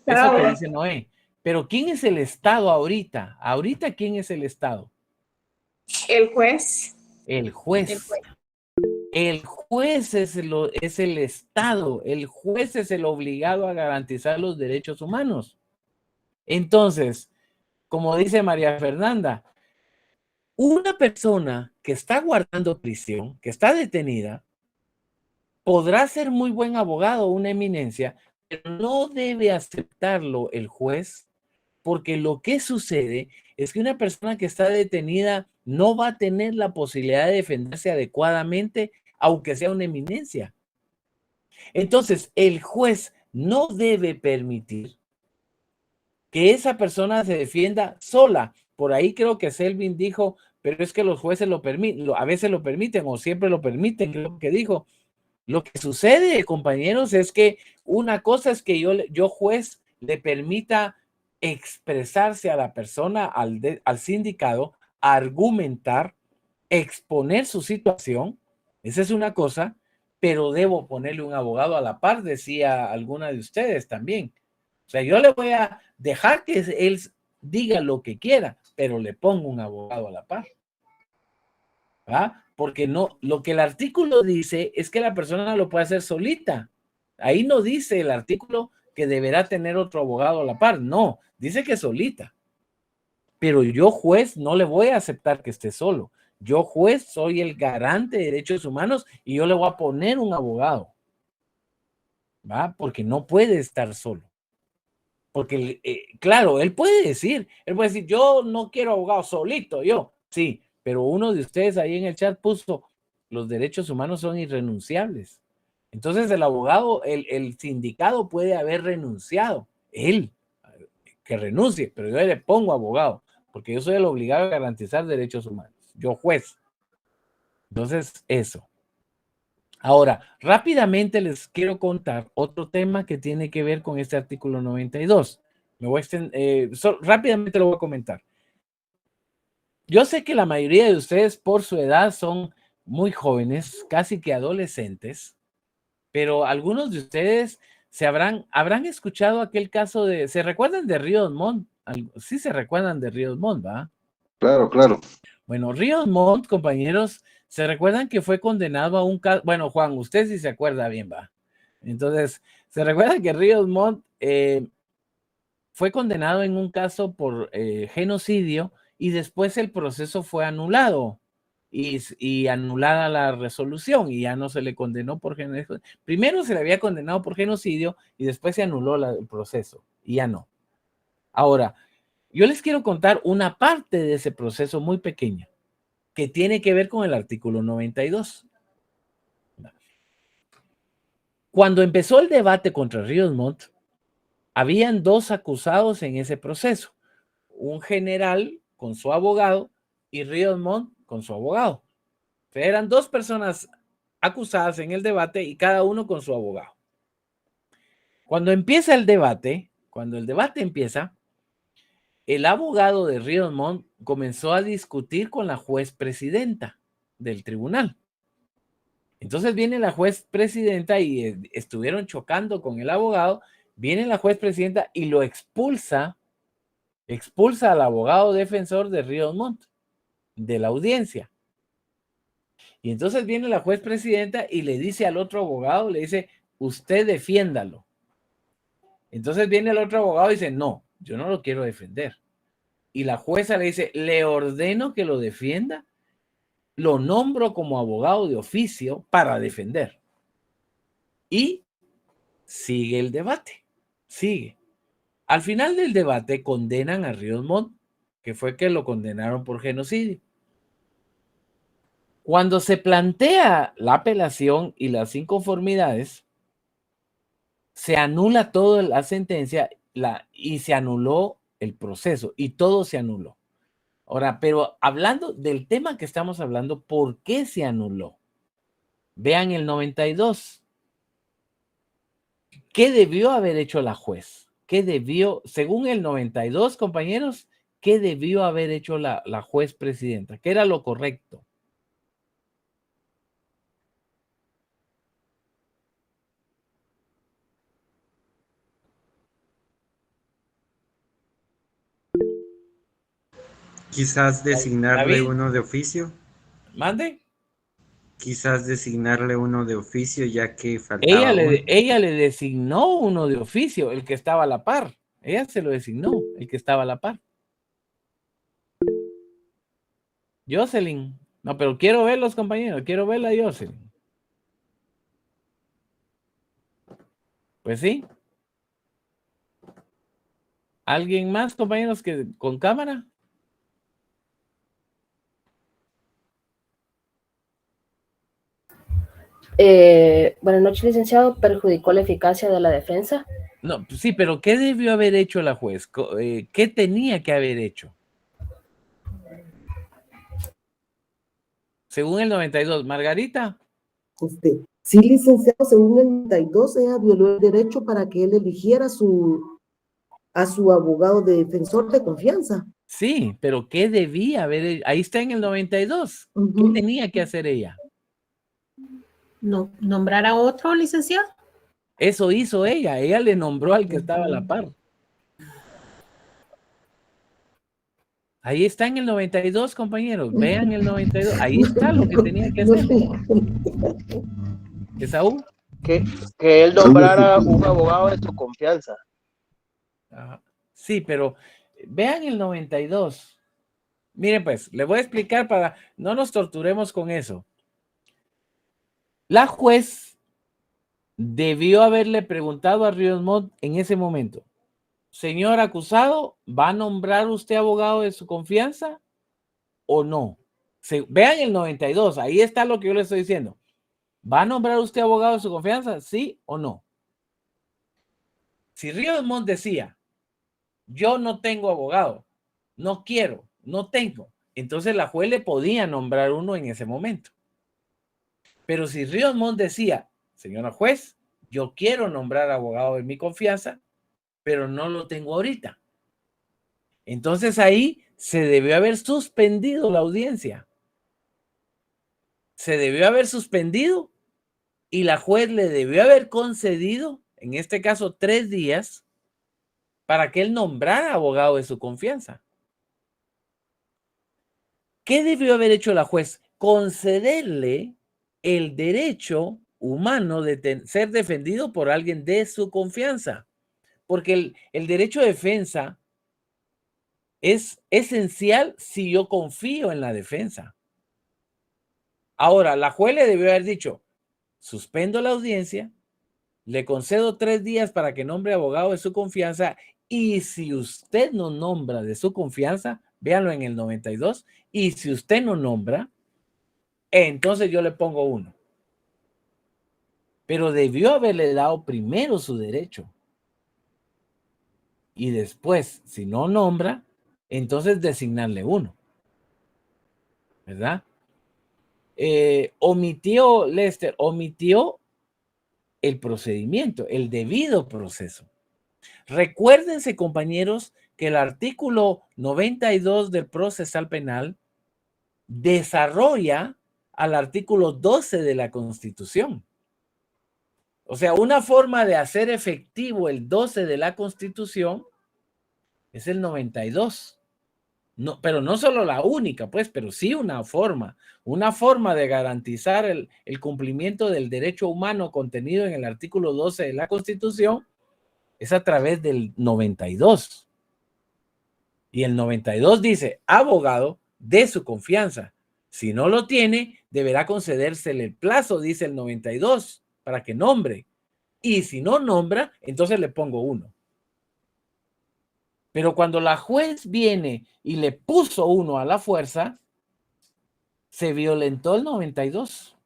Eso que dice Noé. Pero ¿quién es el Estado ahorita? Ahorita, ¿quién es el Estado? El juez. El juez. El juez es el Estado. El juez es el obligado a garantizar los derechos humanos. Entonces, como dice María Fernanda, una persona que está guardando prisión, que está detenida, podrá ser muy buen abogado, una eminencia, pero no debe aceptarlo el juez, porque lo que sucede es que una persona que está detenida no va a tener la posibilidad de defenderse adecuadamente, aunque sea una eminencia. Entonces, el juez no debe permitir que esa persona se defienda sola. Por ahí creo que Selvin dijo, pero es que los jueces lo permiten, a veces lo permiten o siempre lo permiten, creo que dijo. Lo que sucede, compañeros, es que una cosa es que yo juez le permita expresarse a la persona, al sindicado, argumentar, exponer su situación. Esa es una cosa, pero debo ponerle un abogado a la par, decía alguna de ustedes también. O sea, yo le voy a dejar que él diga lo que quiera, pero le pongo un abogado a la par. ¿Ah? Porque no, lo que el artículo dice es que la persona lo puede hacer solita. Ahí no dice el artículo que deberá tener otro abogado a la par. No, dice que solita. Pero yo, juez, no le voy a aceptar que esté solo. Yo, juez, soy el garante de derechos humanos y yo le voy a poner un abogado. ¿Va? Porque no puede estar solo. Porque, claro, él puede decir, yo no quiero abogado solito, yo. Sí, pero uno de ustedes ahí en el chat puso, los derechos humanos son irrenunciables. Entonces el abogado, el sindicado puede haber renunciado. Él, que renuncie, pero yo le pongo abogado, porque yo soy el obligado a garantizar derechos humanos. Yo, juez. Entonces, eso. Ahora, rápidamente les quiero contar otro tema que tiene que ver con este artículo 92. Rápidamente lo voy a comentar. Yo sé que la mayoría de ustedes por su edad son muy jóvenes, casi que adolescentes, pero algunos de ustedes habrán escuchado aquel caso de, ¿se recuerdan de Ríos Montt? Sí se recuerdan de Ríos Montt, ¿va? Claro, claro. Bueno, Ríos Montt, compañeros, ¿se recuerdan que fue condenado a un caso? Bueno, Juan, usted sí se acuerda bien, ¿va? Entonces, ¿se recuerdan que Ríos Montt fue condenado en un caso por genocidio y después el proceso fue anulado y anulada la resolución y ya no se le condenó por genocidio? Primero se le había condenado por genocidio y después se anuló el proceso y ya no. Ahora, yo les quiero contar una parte de ese proceso muy pequeña que tiene que ver con el artículo 92. Cuando empezó el debate contra Ríos Montt, habían dos acusados en ese proceso, un general con su abogado y Ríos Montt con su abogado. O sea, eran dos personas acusadas en el debate y cada uno con su abogado. Cuando empieza el debate, empieza, el abogado de Ríos Montt comenzó a discutir con la juez presidenta del tribunal. Entonces viene la juez presidenta y estuvieron chocando con el abogado. Viene la juez presidenta y lo expulsa al abogado defensor de Ríos Montt de la audiencia. Y entonces viene la juez presidenta y le dice al otro abogado, le dice, usted defiéndalo. Entonces viene el otro abogado y dice, no, yo no lo quiero defender. Y la jueza le dice, le ordeno que lo defienda, lo nombro como abogado de oficio para defender. Y sigue el debate, sigue. Al final del debate condenan a Ríos Montt, que fue que lo condenaron por genocidio. Cuando se plantea la apelación y las inconformidades, se anula toda la sentencia y se anuló el proceso y todo se anuló. Ahora, pero hablando del tema que estamos hablando, ¿por qué se anuló? Vean el 92. ¿Qué debió haber hecho la juez? ¿Qué debió, según el 92, compañeros, qué debió haber hecho la juez presidenta? ¿Qué era lo correcto? Quizás designarle David, uno de oficio. ¿mande? Quizás designarle uno de oficio, ya que faltaba uno. Ella le designó uno de oficio, el que estaba a la par. Ella se lo designó, el que estaba a la par. Jocelyn. No, pero quiero ver los compañeros, quiero ver a Jocelyn. Pues sí. ¿Alguien más, compañeros, que con cámara? Buenas noches, licenciado. ¿Perjudicó la eficacia de la defensa? No, sí, pero ¿qué debió haber hecho la juez? ¿Qué tenía que haber hecho? Según el 92, Margarita. Sí, licenciado, según el 92, ella violó el derecho para que él eligiera a su abogado de defensor de confianza. Sí, pero ¿qué debía haber hecho? Ahí está en el 92. ¿Qué tenía que hacer ella? No, ¿nombrar a otro, licenciado? Eso hizo ella. Ella le nombró al que estaba a la par. Ahí está en el 92, compañeros. Vean el 92. Ahí está lo que tenía que hacer. ¿Esaú? Que él nombrara un abogado de su confianza. Sí, pero vean el 92. Miren, pues, le voy a explicar para no nos torturemos con eso. La juez debió haberle preguntado a Ríos Montt en ese momento, señor acusado, ¿va a nombrar usted abogado de su confianza o no? Vean el 92, ahí está lo que yo le estoy diciendo. ¿Va a nombrar usted abogado de su confianza? ¿Sí o no? Si Ríos Montt decía, yo no tengo abogado, no quiero, no tengo, entonces la juez le podía nombrar uno en ese momento. Pero si Ríos Montt decía, señora juez, yo quiero nombrar abogado de mi confianza, pero no lo tengo ahorita. Entonces ahí se debió haber suspendido la audiencia. Se debió haber suspendido y la juez le debió haber concedido en este caso 3 días, para que él nombrara abogado de su confianza. ¿Qué debió haber hecho la juez? Concederle el derecho humano de ser defendido por alguien de su confianza. Porque el derecho de defensa es esencial si yo confío en la defensa. Ahora, la juez le debió haber dicho, suspendo la audiencia, le concedo 3 días para que nombre abogado de su confianza, y si usted no nombra de su confianza, véanlo en el 92, y si usted no nombra, entonces yo le pongo 1. Pero debió haberle dado primero su derecho. Y después, si no nombra, entonces designarle 1. ¿Verdad? Omitió Lester, omitió el procedimiento, el debido proceso. Recuérdense, compañeros, que el artículo 92 del procesal penal desarrolla al artículo 12 de la Constitución. O sea, una forma de hacer efectivo el 12 de la Constitución es el 92. No, pero no solo la única, pues, pero sí una forma de garantizar el cumplimiento del derecho humano contenido en el artículo 12 de la Constitución es a través del 92. Y el 92 dice, abogado de su confianza. Si no lo tiene, deberá concedérsele el plazo, dice el 92, para que nombre. Y si no nombra, entonces le pongo 1. Pero cuando la juez viene y le puso 1 a la fuerza, se violentó el 92.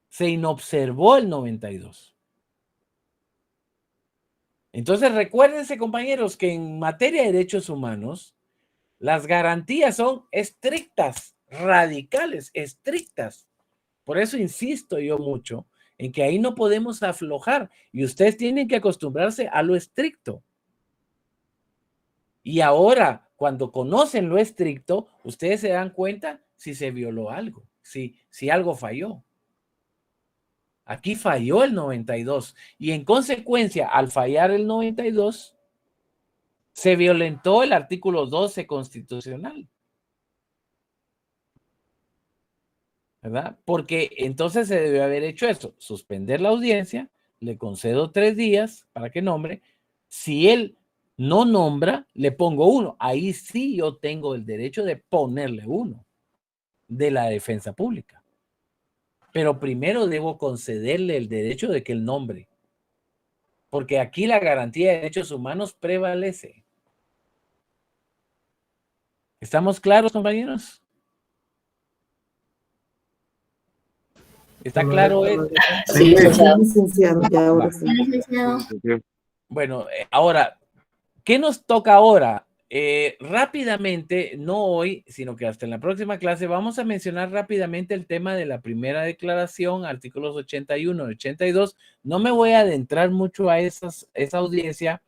Se inobservó el 92. Entonces recuérdense, compañeros, que en materia de derechos humanos, las garantías son estrictas, radicales, estrictas. Por eso insisto yo mucho en que ahí no podemos aflojar y ustedes tienen que acostumbrarse a lo estricto. Y ahora, cuando conocen lo estricto, ustedes se dan cuenta si se violó algo, si algo falló. Aquí falló el 92 y en consecuencia, al fallar el 92, se violentó el artículo 12 constitucional. ¿Verdad? Porque entonces se debió haber hecho eso, suspender la audiencia, le concedo 3 días para que nombre. Si él no nombra, le pongo 1. Ahí sí yo tengo el derecho de ponerle 1 de la defensa pública. Pero primero debo concederle el derecho de que él nombre. Porque aquí la garantía de derechos humanos prevalece. ¿Estamos claros, compañeros? ¿Está claro? Sí, licenciado. Ya ahora sí. Bueno, ahora, ¿qué nos toca ahora? Rápidamente, no hoy, sino que hasta en la próxima clase, vamos a mencionar rápidamente el tema de la primera declaración, artículos 81 y 82. No me voy a adentrar mucho a esa audiencia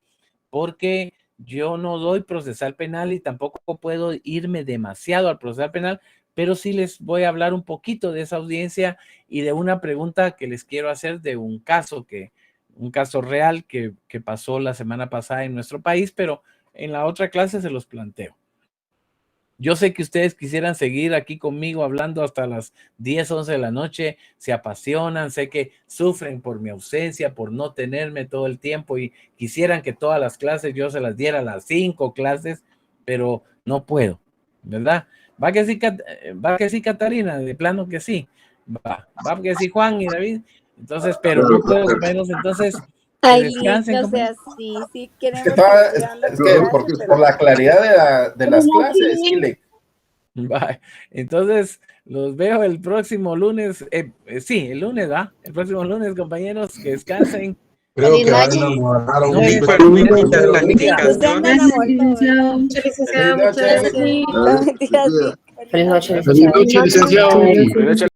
porque yo no doy procesal penal y tampoco puedo irme demasiado al procesal penal, pero sí les voy a hablar un poquito de esa audiencia y de una pregunta que les quiero hacer de un caso real que pasó la semana pasada en nuestro país, pero en la otra clase se los planteo. Yo sé que ustedes quisieran seguir aquí conmigo hablando hasta las 10, 11 de la noche, se apasionan, sé que sufren por mi ausencia, por no tenerme todo el tiempo y quisieran que todas las clases yo se las diera, las 5 clases, pero no puedo, ¿verdad? ¿Va que sí, Catalina? De plano que sí. Va que sí, Juan y David. Entonces, pero no puedo menos, entonces... Ay, no sea así, sí queremos... Es que por la claridad de las clases, Chile. Entonces, los veo el próximo lunes. Sí, el lunes, ¿va? El próximo lunes, compañeros, que descansen. Creo que van a guardar un Muchas gracias. Feliz noche, licenciado.